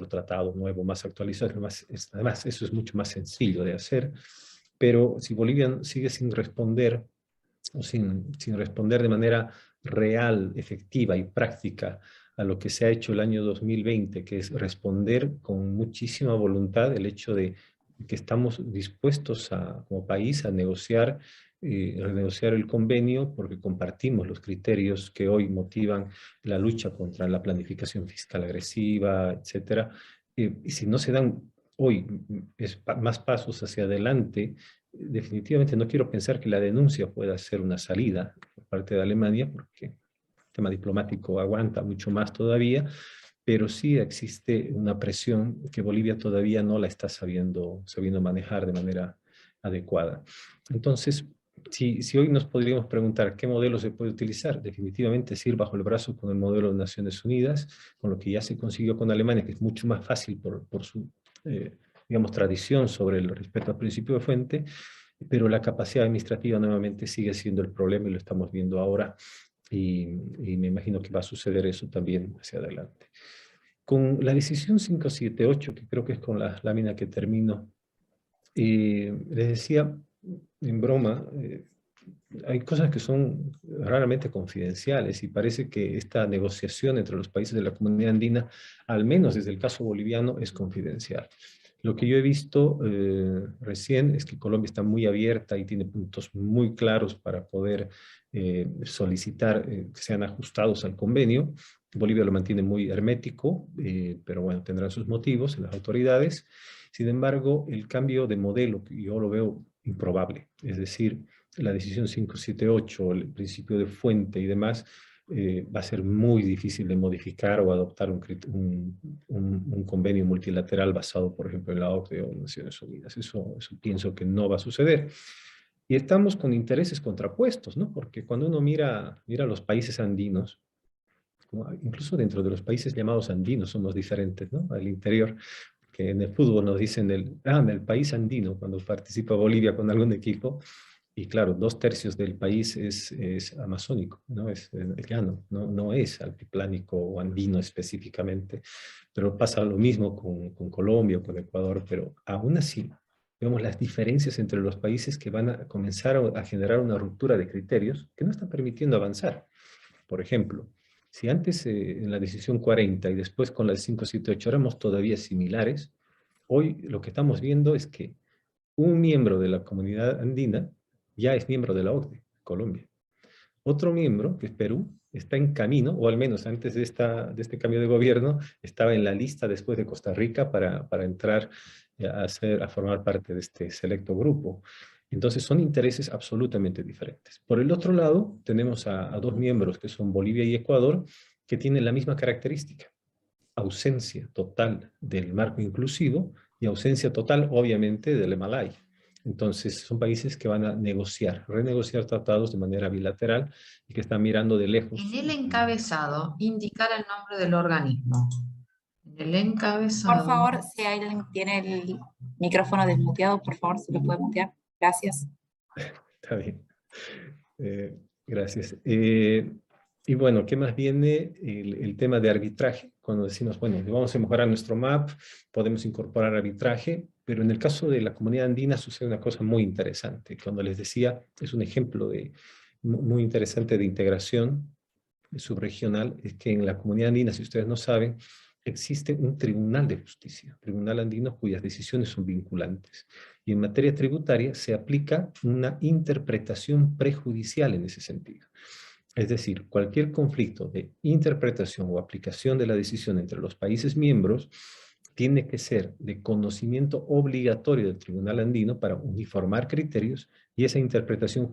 tratado nuevo, más actualizado. Además, eso es mucho más sencillo de hacer, pero si Bolivia sigue sin responder, o sin responder de manera real, efectiva y práctica a lo que se ha hecho el año 2020, que es responder con muchísima voluntad el hecho de que estamos dispuestos como país a renegociar el convenio porque compartimos los criterios que hoy motivan la lucha contra la planificación fiscal agresiva, etcétera. Y si no se dan hoy más pasos hacia adelante, definitivamente no quiero pensar que la denuncia pueda ser una salida por parte de Alemania, porque el tema diplomático aguanta mucho más todavía, pero sí existe una presión que Bolivia todavía no la está sabiendo manejar de manera adecuada. Entonces, si hoy nos podríamos preguntar qué modelo se puede utilizar, definitivamente es ir bajo el brazo con el modelo de Naciones Unidas, con lo que ya se consiguió con Alemania, que es mucho más fácil por su digamos, tradición sobre el respeto al principio de fuente, pero la capacidad administrativa nuevamente sigue siendo el problema y lo estamos viendo ahora y me imagino que va a suceder eso también hacia adelante. Con la decisión 578, que creo que es con la lámina que termino, les decía en broma, hay cosas que son raramente confidenciales y parece que esta negociación entre los países de la comunidad andina, al menos desde el caso boliviano, es confidencial. Lo que yo he visto recién es que Colombia está muy abierta y tiene puntos muy claros para poder solicitar que sean ajustados al convenio. Bolivia lo mantiene muy hermético, pero bueno, tendrán sus motivos en las autoridades. Sin embargo, el cambio de modelo, yo lo veo improbable. Es decir, la decisión 578, el principio de fuente y demás, va a ser muy difícil de modificar o adoptar un convenio multilateral basado, por ejemplo, en la OCDE o en Naciones Unidas. Eso pienso que no va a suceder. Y estamos con intereses contrapuestos, ¿no? Porque cuando uno mira los países andinos, incluso dentro de los países llamados andinos somos diferentes, ¿no? Al interior, que en el fútbol nos dicen el país andino cuando participa Bolivia con algún equipo, y claro, 2/3 del país es amazónico, ¿no? Es llano, no es altiplánico o andino específicamente, pero pasa lo mismo con Colombia o con Ecuador, pero aún así, vemos las diferencias entre los países que van a comenzar a generar una ruptura de criterios que no están permitiendo avanzar. Por ejemplo, si antes en la decisión 40 y después con la 578 éramos todavía similares, hoy lo que estamos viendo es que un miembro de la comunidad andina ya es miembro de la OCDE, Colombia. Otro miembro, que es Perú, está en camino, o al menos antes de este cambio de gobierno, estaba en la lista después de Costa Rica para entrar a formar parte de este selecto grupo. Entonces son intereses absolutamente diferentes. Por el otro lado, tenemos a dos miembros que son Bolivia y Ecuador, que tienen la misma característica: ausencia total del marco inclusivo y ausencia total, obviamente, del Malay. Entonces, son países que van a renegociar tratados de manera bilateral y que están mirando de lejos. En el encabezado, indicar el nombre del organismo. En el encabezado. Por favor, si alguien tiene el micrófono desmuteado, por favor, se lo puede mutear. Gracias. Está bien. Gracias. Y bueno, ¿qué más viene? El tema de arbitraje. Cuando decimos, bueno, vamos a mejorar nuestro MAP, podemos incorporar arbitraje, pero en el caso de la comunidad andina sucede una cosa muy interesante. Cuando les decía, es un ejemplo muy interesante de integración subregional, es que en la comunidad andina, si ustedes no saben, existe un tribunal de justicia, tribunal andino cuyas decisiones son vinculantes. Y en materia tributaria se aplica una interpretación prejudicial en ese sentido. Es decir, cualquier conflicto de interpretación o aplicación de la decisión entre los países miembros tiene que ser de conocimiento obligatorio del Tribunal Andino para uniformar criterios, y esa interpretación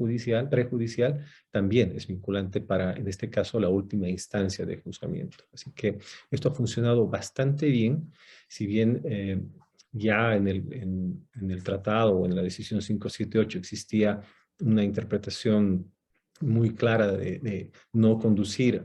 prejudicial también es vinculante para, en este caso, la última instancia de juzgamiento. Así que esto ha funcionado bastante bien, si bien ya en el tratado o en la decisión 578 existía una interpretación muy clara de no conducir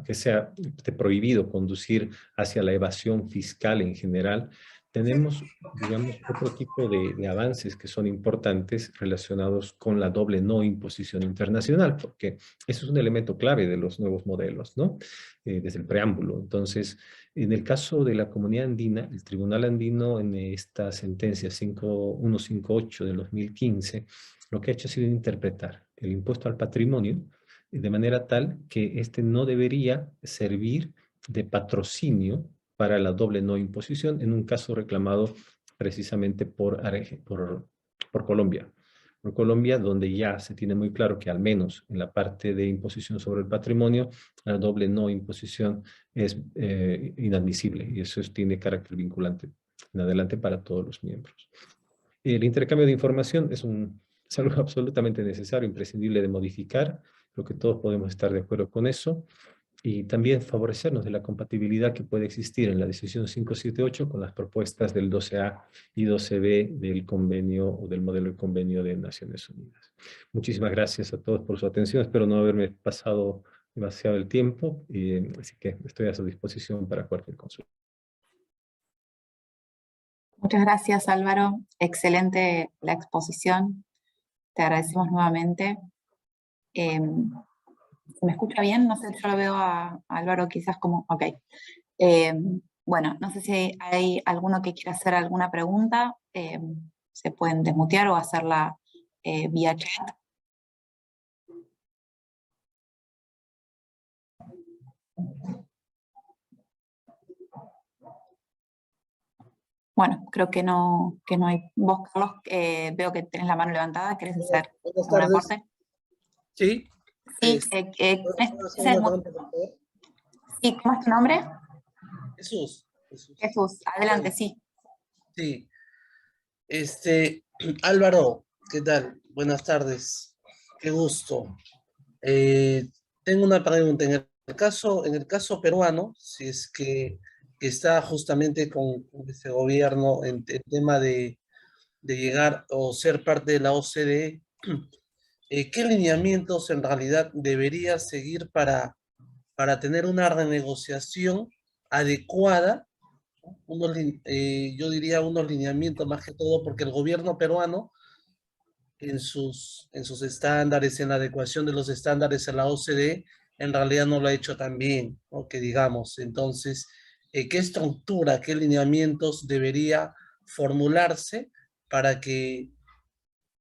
que sea prohibido conducir hacia la evasión fiscal en general. Tenemos, digamos, otro tipo de avances que son importantes relacionados con la doble no imposición internacional, porque eso es un elemento clave de los nuevos modelos, ¿no? Desde el preámbulo. Entonces, en el caso de la comunidad andina, el Tribunal Andino en esta sentencia 5158 del 2015, lo que ha hecho ha sido interpretar el impuesto al patrimonio de manera tal que este no debería servir de patrocinio para la doble no imposición en un caso reclamado precisamente por Colombia. Por Colombia, donde ya se tiene muy claro que al menos en la parte de imposición sobre el patrimonio, la doble no imposición es inadmisible, y eso tiene carácter vinculante en adelante para todos los miembros. El intercambio de información es algo absolutamente necesario, imprescindible de modificar. Creo que todos podemos estar de acuerdo con eso. Y también favorecernos de la compatibilidad que puede existir en la decisión 578 con las propuestas del 12A y 12B del convenio o del modelo de convenio de Naciones Unidas. Muchísimas gracias a todos por su atención. Espero no haberme pasado demasiado el tiempo, así que estoy a su disposición para cualquier consulta. Muchas gracias, Álvaro. Excelente la exposición. Te agradecemos nuevamente. ¿Se me escucha bien? No sé, yo lo veo a Álvaro quizás como... Ok. Bueno, no sé si hay alguno que quiera hacer alguna pregunta. Se pueden desmutear o hacerla vía chat. Bueno, creo que no hay. Vos, Carlos, veo que tenés la mano levantada. ¿Querés hacer Buenas algún tardes. aporte? Sí. Sí, ¿Puedo hacer una pregunta, por favor? sí, ¿cómo es tu nombre? Jesús. Jesús, adelante, sí. Sí. Álvaro, ¿qué tal? Buenas tardes. Qué gusto. Tengo una pregunta. En el caso peruano, si es que está justamente con este gobierno en el tema de llegar o ser parte de la OCDE, ¿qué lineamientos en realidad debería seguir para tener una renegociación adecuada? Yo diría unos lineamientos más que todo, porque el gobierno peruano en sus estándares, en la adecuación de los estándares a la OCDE, en realidad no lo ha hecho tan bien, ¿no? Que digamos. Entonces, ¿qué estructura, qué lineamientos debería formularse para que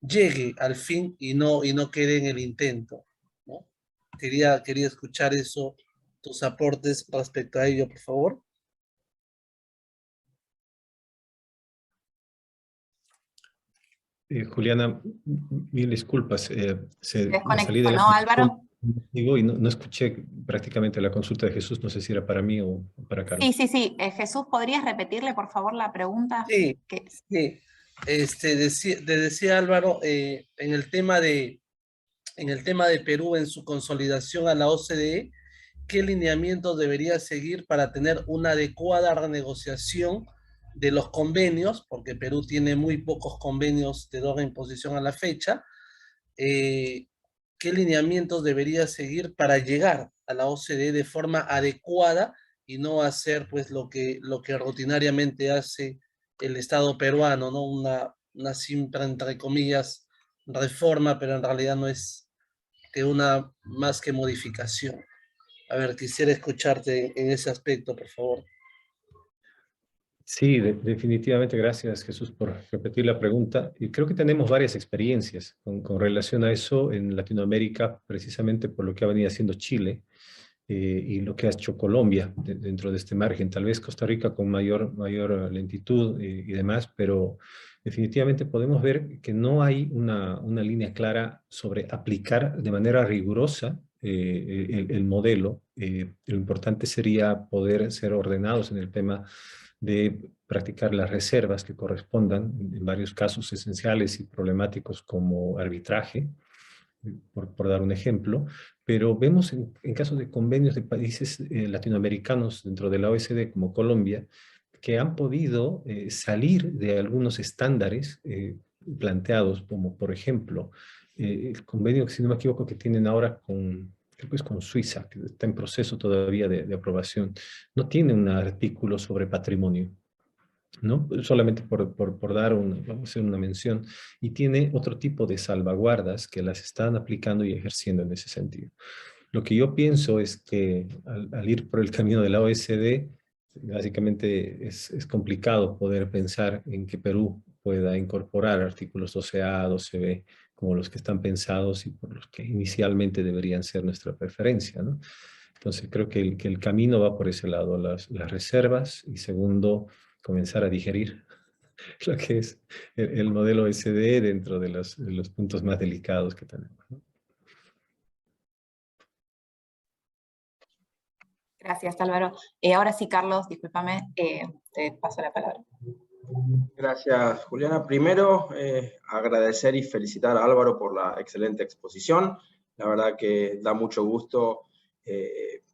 llegue al fin y no quede en el intento, ¿no? Quería escuchar eso, tus aportes respecto a ello, por favor. Juliana, mil disculpas, me salí de Desconectó, la ¿no, Álvaro? contigo y no escuché prácticamente la consulta de Jesús, no sé si era para mí o para Sí, Carlos. sí, sí. Jesús, ¿podrías repetirle, por favor, la pregunta? Sí, Que sí. Decía Álvaro, en el tema de Perú en su consolidación a la OCDE, ¿qué lineamientos debería seguir para tener una adecuada renegociación de los convenios? Porque Perú tiene muy pocos convenios de doble imposición a la fecha. ¿Qué lineamientos debería seguir para llegar a la OCDE de forma adecuada y no hacer pues lo que rutinariamente hace el Estado peruano, ¿no? Una simple, entre comillas, reforma, pero en realidad no es que una más que modificación. A ver, quisiera escucharte en ese aspecto, por favor. Sí, definitivamente, gracias Jesús por repetir la pregunta. Y creo que tenemos varias experiencias con relación a eso en Latinoamérica, precisamente por lo que ha venido haciendo Chile y lo que ha hecho Colombia dentro de este margen. Tal vez Costa Rica con mayor lentitud y demás, pero definitivamente podemos ver que no hay una línea clara sobre aplicar de manera rigurosa el modelo. Lo importante sería poder ser ordenados en el tema de practicar las reservas que correspondan en varios casos esenciales y problemáticos como arbitraje, por dar un ejemplo, pero vemos en casos de convenios de países latinoamericanos dentro de la OECD como Colombia, que han podido salir de algunos estándares planteados, como por ejemplo el convenio, si no me equivoco, que tienen ahora creo que es con Suiza, que está en proceso todavía de aprobación, no tiene un artículo sobre patrimonio, ¿no? Solamente por dar vamos a hacer una mención, y tiene otro tipo de salvaguardas que las están aplicando y ejerciendo en ese sentido. Lo que yo pienso es que al ir por el camino de la OECD, básicamente es complicado poder pensar en que Perú pueda incorporar artículos 12A, 12B, como los que están pensados y por los que inicialmente deberían ser nuestra preferencia, ¿no? Entonces creo que el camino va por ese lado, las reservas, y segundo, comenzar a digerir lo que es el modelo SD dentro de los puntos más delicados que tenemos, ¿no? Gracias, Álvaro. Ahora sí, Carlos, discúlpame, te paso la palabra. Gracias, Juliana. Primero, agradecer y felicitar a Álvaro por la excelente exposición. La verdad que da mucho gusto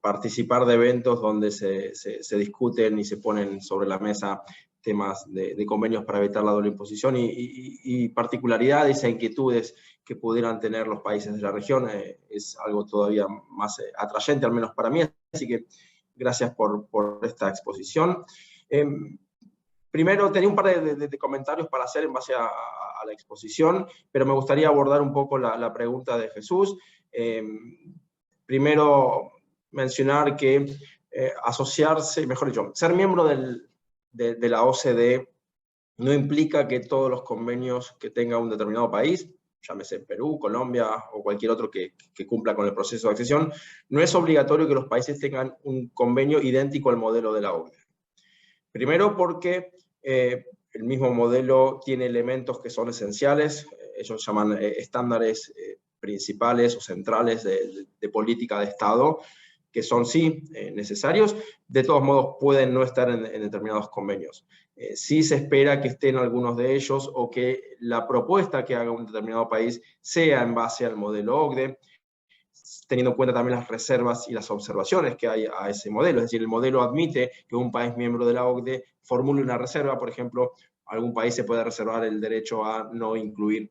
participar de eventos donde se discuten y se ponen sobre la mesa temas de convenios para evitar la doble imposición y particularidades e inquietudes que pudieran tener los países de la región. Es algo todavía más atrayente, al menos para mí. Así que gracias por esta exposición. Primero, tenía un par de comentarios para hacer en base a la exposición, pero me gustaría abordar un poco la pregunta de Jesús. Primero, mencionar que asociarse, mejor dicho, ser miembro de la OCDE no implica que todos los convenios que tenga un determinado país, llámese Perú, Colombia o cualquier otro que cumpla con el proceso de accesión, no es obligatorio que los países tengan un convenio idéntico al modelo de la OCDE. Primero porque el mismo modelo tiene elementos que son esenciales, ellos llaman estándares principales o centrales de política de Estado, que son sí necesarios, de todos modos pueden no estar en determinados convenios. Sí se espera que estén algunos de ellos o que la propuesta que haga un determinado país sea en base al modelo OCDE, teniendo en cuenta también las reservas y las observaciones que hay a ese modelo. Es decir, el modelo admite que un país miembro de la OCDE formule una reserva, por ejemplo, algún país se puede reservar el derecho a no incluir,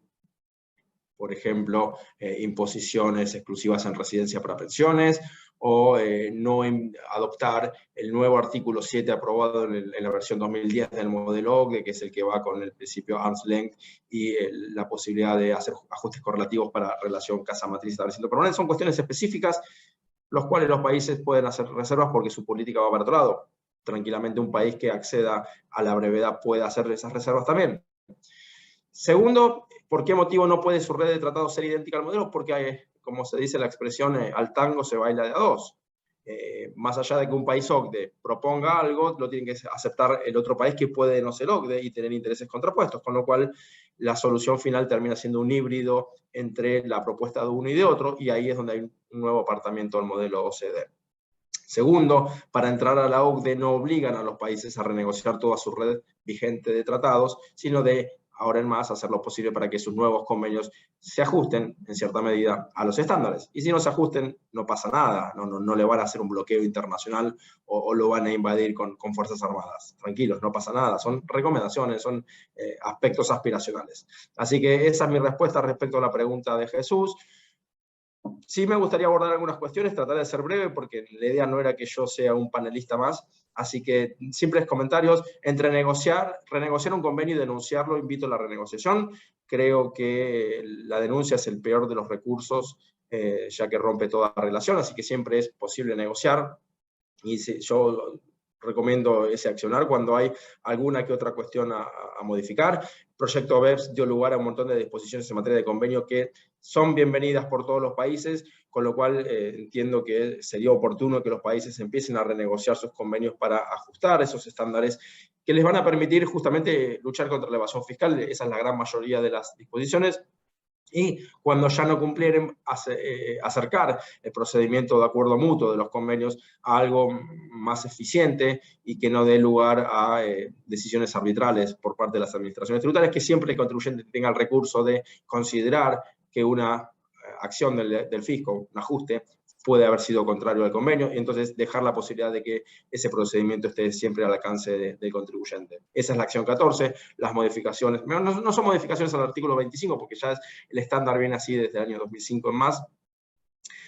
por ejemplo, imposiciones exclusivas en residencia para pensiones, o no adoptar el nuevo artículo 7 aprobado en la versión 2010 del modelo OCDE, que es el que va con el principio arm's length y la posibilidad de hacer ajustes correlativos para relación casa-matriz establecimiento permanente. Son cuestiones específicas, los cuales los países pueden hacer reservas porque su política va para otro lado. Tranquilamente un país que acceda a la brevedad puede hacer esas reservas también. Segundo, ¿por qué motivo no puede su red de tratados ser idéntica al modelo? Porque hay, como se dice la expresión, al tango se baila de a dos. Más allá de que un país OCDE proponga algo, lo tiene que aceptar el otro país que puede no ser OCDE y tener intereses contrapuestos, con lo cual la solución final termina siendo un híbrido entre la propuesta de uno y de otro, y ahí es donde hay un nuevo apartamiento del modelo OCDE. Segundo, para entrar a la OCDE no obligan a los países a renegociar toda su red vigente de tratados, sino de ahora en más hacer lo posible para que sus nuevos convenios se ajusten, en cierta medida, a los estándares. Y si no se ajusten, no pasa nada, no le van a hacer un bloqueo internacional o lo van a invadir con fuerzas armadas. Tranquilos, no pasa nada, son recomendaciones, son aspectos aspiracionales. Así que esa es mi respuesta respecto a la pregunta de Jesús. Sí me gustaría abordar algunas cuestiones, tratar de ser breve, porque la idea no era que yo sea un panelista más, así que simples comentarios. Entre renegociar un convenio y denunciarlo, invito a la renegociación. Creo que la denuncia es el peor de los recursos, ya que rompe toda relación, así que siempre es posible negociar, y yo recomiendo ese accionar cuando hay alguna que otra cuestión a modificar. El proyecto BEPS dio lugar a un montón de disposiciones en materia de convenio que son bienvenidas por todos los países, con lo cual entiendo que sería oportuno que los países empiecen a renegociar sus convenios para ajustar esos estándares que les van a permitir justamente luchar contra la evasión fiscal. Esa es la gran mayoría de las disposiciones. Y cuando ya no cumplieren, acercar el procedimiento de acuerdo mutuo de los convenios a algo más eficiente y que no dé lugar a decisiones arbitrales por parte de las administraciones tributarias, que siempre el contribuyente tenga el recurso de considerar que una acción del fisco, un ajuste, puede haber sido contrario al convenio, y entonces dejar la posibilidad de que ese procedimiento esté siempre al alcance del contribuyente. Esa es la acción 14, las modificaciones, no son modificaciones al artículo 25, porque ya el estándar viene así desde el año 2005 en más,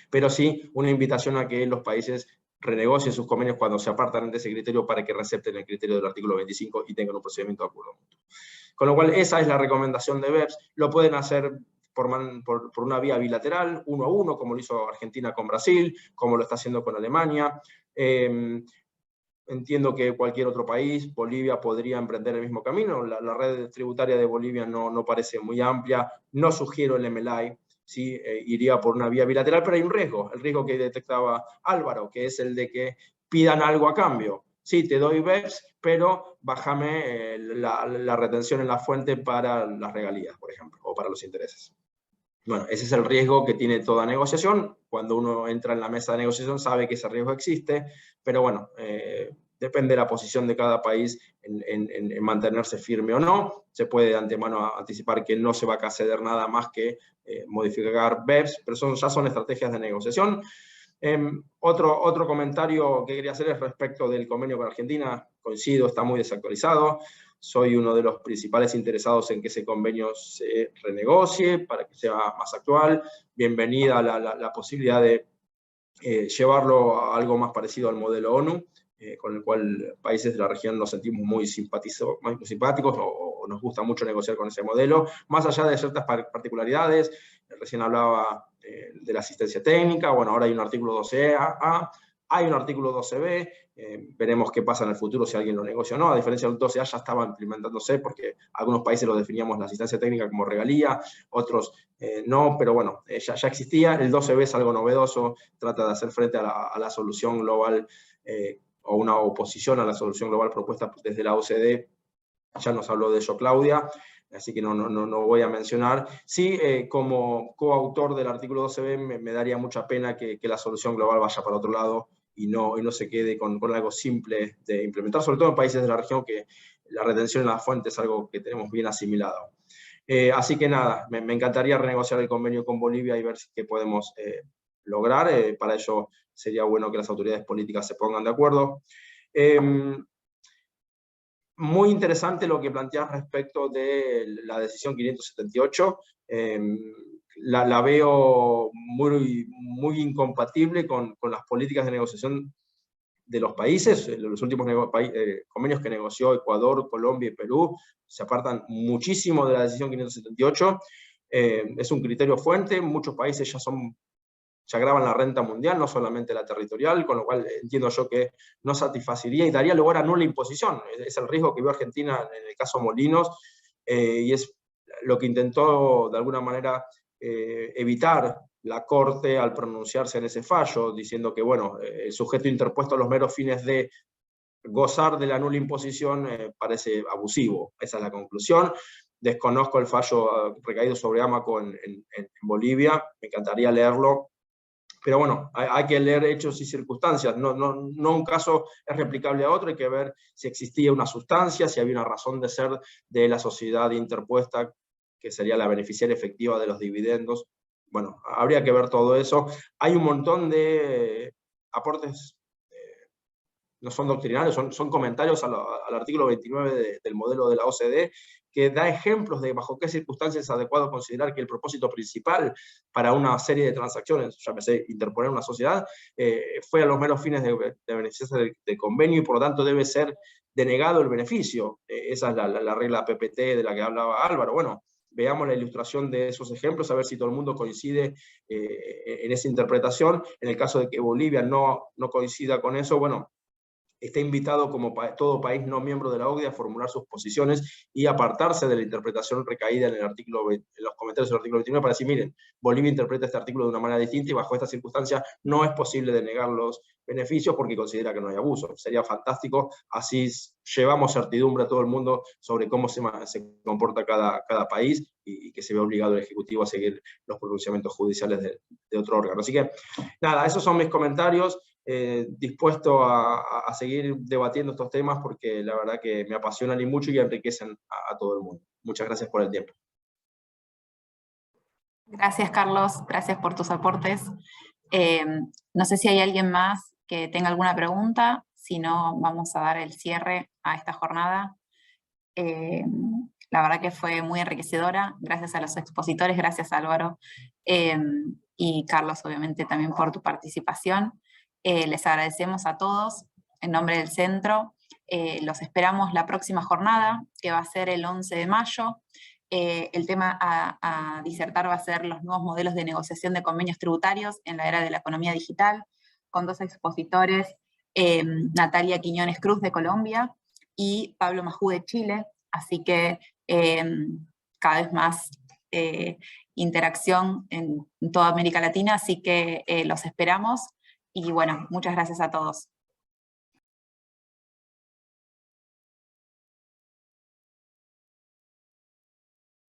pero sí una invitación a que los países renegocien sus convenios cuando se apartan de ese criterio para que recepten el criterio del artículo 25 y tengan un procedimiento de acuerdo mutuo. Con lo cual, esa es la recomendación de BEPS. Lo pueden hacer por una vía bilateral, 1 a 1, como lo hizo Argentina con Brasil, como lo está haciendo con Alemania. Entiendo que cualquier otro país, Bolivia, podría emprender el mismo camino. La red tributaria de Bolivia no parece muy amplia. No sugiero el MLI, ¿sí? Iría por una vía bilateral, pero hay un riesgo, el riesgo que detectaba Álvaro, que es el de que pidan algo a cambio. Sí, te doy BEPS, pero bájame la retención en la fuente para las regalías, por ejemplo, o para los intereses. Bueno, ese es el riesgo que tiene toda negociación. Cuando uno entra en la mesa de negociación sabe que ese riesgo existe, pero bueno, depende de la posición de cada país en mantenerse firme o no. Se puede de antemano anticipar que no se va a ceder nada más que modificar BEPS, pero ya son estrategias de negociación. Otro comentario que quería hacer es respecto del convenio con Argentina. Coincido, está muy desactualizado. Soy uno de los principales interesados en que ese convenio se renegocie para que sea más actual. Bienvenida la posibilidad de llevarlo a algo más parecido al modelo ONU, con el cual países de la región nos sentimos muy simpáticos o nos gusta mucho negociar con ese modelo, más allá de ciertas particularidades. Recién hablaba de la asistencia técnica. Bueno, ahora hay un artículo 12A, hay un artículo 12B, veremos qué pasa en el futuro si alguien lo negocia o no. A diferencia del 12A ya estaba implementándose porque algunos países lo definíamos la asistencia técnica como regalía, otros no, pero bueno, ya existía. El 12B es algo novedoso, trata de hacer frente a la solución global o una oposición a la solución global propuesta desde la OCDE. Ya nos habló de ello Claudia, así que no voy a mencionar. Sí, como coautor del artículo 12B me daría mucha pena que la solución global vaya para otro lado y no se quede con algo simple de implementar, sobre todo en países de la región que la retención en las fuentes es algo que tenemos bien asimilado. Así que nada, me encantaría renegociar el convenio con Bolivia y ver qué podemos lograr. Para ello sería bueno que las autoridades políticas se pongan de acuerdo. Muy interesante lo que planteas respecto de la decisión 578. La veo muy incompatible con las políticas de negociación de los países. Los últimos convenios que negoció Ecuador, Colombia y Perú se apartan muchísimo de la decisión 578. Es un criterio fuente, muchos países ya graban la renta mundial, no solamente la territorial, con lo cual entiendo yo que no satisfacería y daría lugar a nula imposición. Es el riesgo que vio Argentina en el caso Molinos, y es lo que intentó de alguna manera evitar la Corte al pronunciarse en ese fallo, diciendo que bueno, el sujeto interpuesto a los meros fines de gozar de la nula imposición parece abusivo. Esa es la conclusión. Desconozco el fallo recaído sobre Amaco en Bolivia, me encantaría leerlo. Pero bueno, hay que leer hechos y circunstancias, no un caso es replicable a otro, hay que ver si existía una sustancia, si había una razón de ser de la sociedad interpuesta, que sería la beneficiaria efectiva de los dividendos. Bueno, habría que ver todo eso. Hay un montón de aportes, no son doctrinarios, son comentarios al artículo 29 del modelo de la OCDE, que da ejemplos de bajo qué circunstancias es adecuado considerar que el propósito principal para una serie de transacciones, llámese interponer una sociedad, fue a los meros fines de beneficiarse del convenio y por lo tanto debe ser denegado el beneficio. Esa es la regla PPT de la que hablaba Álvaro. Bueno, veamos la ilustración de esos ejemplos, a ver si todo el mundo coincide en esa interpretación. En el caso de que Bolivia no coincida con eso, bueno, está invitado como todo país no miembro de la OCDE a formular sus posiciones y apartarse de la interpretación recaída en los comentarios del artículo 29 para decir, miren, Bolivia interpreta este artículo de una manera distinta y bajo esta circunstancia no es posible denegar los beneficios porque considera que no hay abuso. Sería fantástico, así llevamos certidumbre a todo el mundo sobre cómo se comporta cada país y que se ve obligado el Ejecutivo a seguir los pronunciamientos judiciales de otro órgano. Así que, nada, esos son mis comentarios. Dispuesto a seguir debatiendo estos temas porque la verdad que me apasionan y mucho y enriquecen a todo el mundo. Muchas gracias por el tiempo. Gracias, Carlos. Gracias por tus aportes. No sé si hay alguien más que tenga alguna pregunta. Si no, vamos a dar el cierre a esta jornada. La verdad que fue muy enriquecedora. Gracias a los expositores, gracias Álvaro. Y Carlos, obviamente, también por tu participación. Les agradecemos a todos en nombre del centro. Los esperamos la próxima jornada, que va a ser el 11 de mayo. El tema a disertar va a ser los nuevos modelos de negociación de convenios tributarios en la era de la economía digital, con dos expositores, Natalia Quiñones Cruz de Colombia y Pablo Majú de Chile. Así que cada vez más interacción en toda América Latina, así que los esperamos. Y bueno, muchas gracias a todos.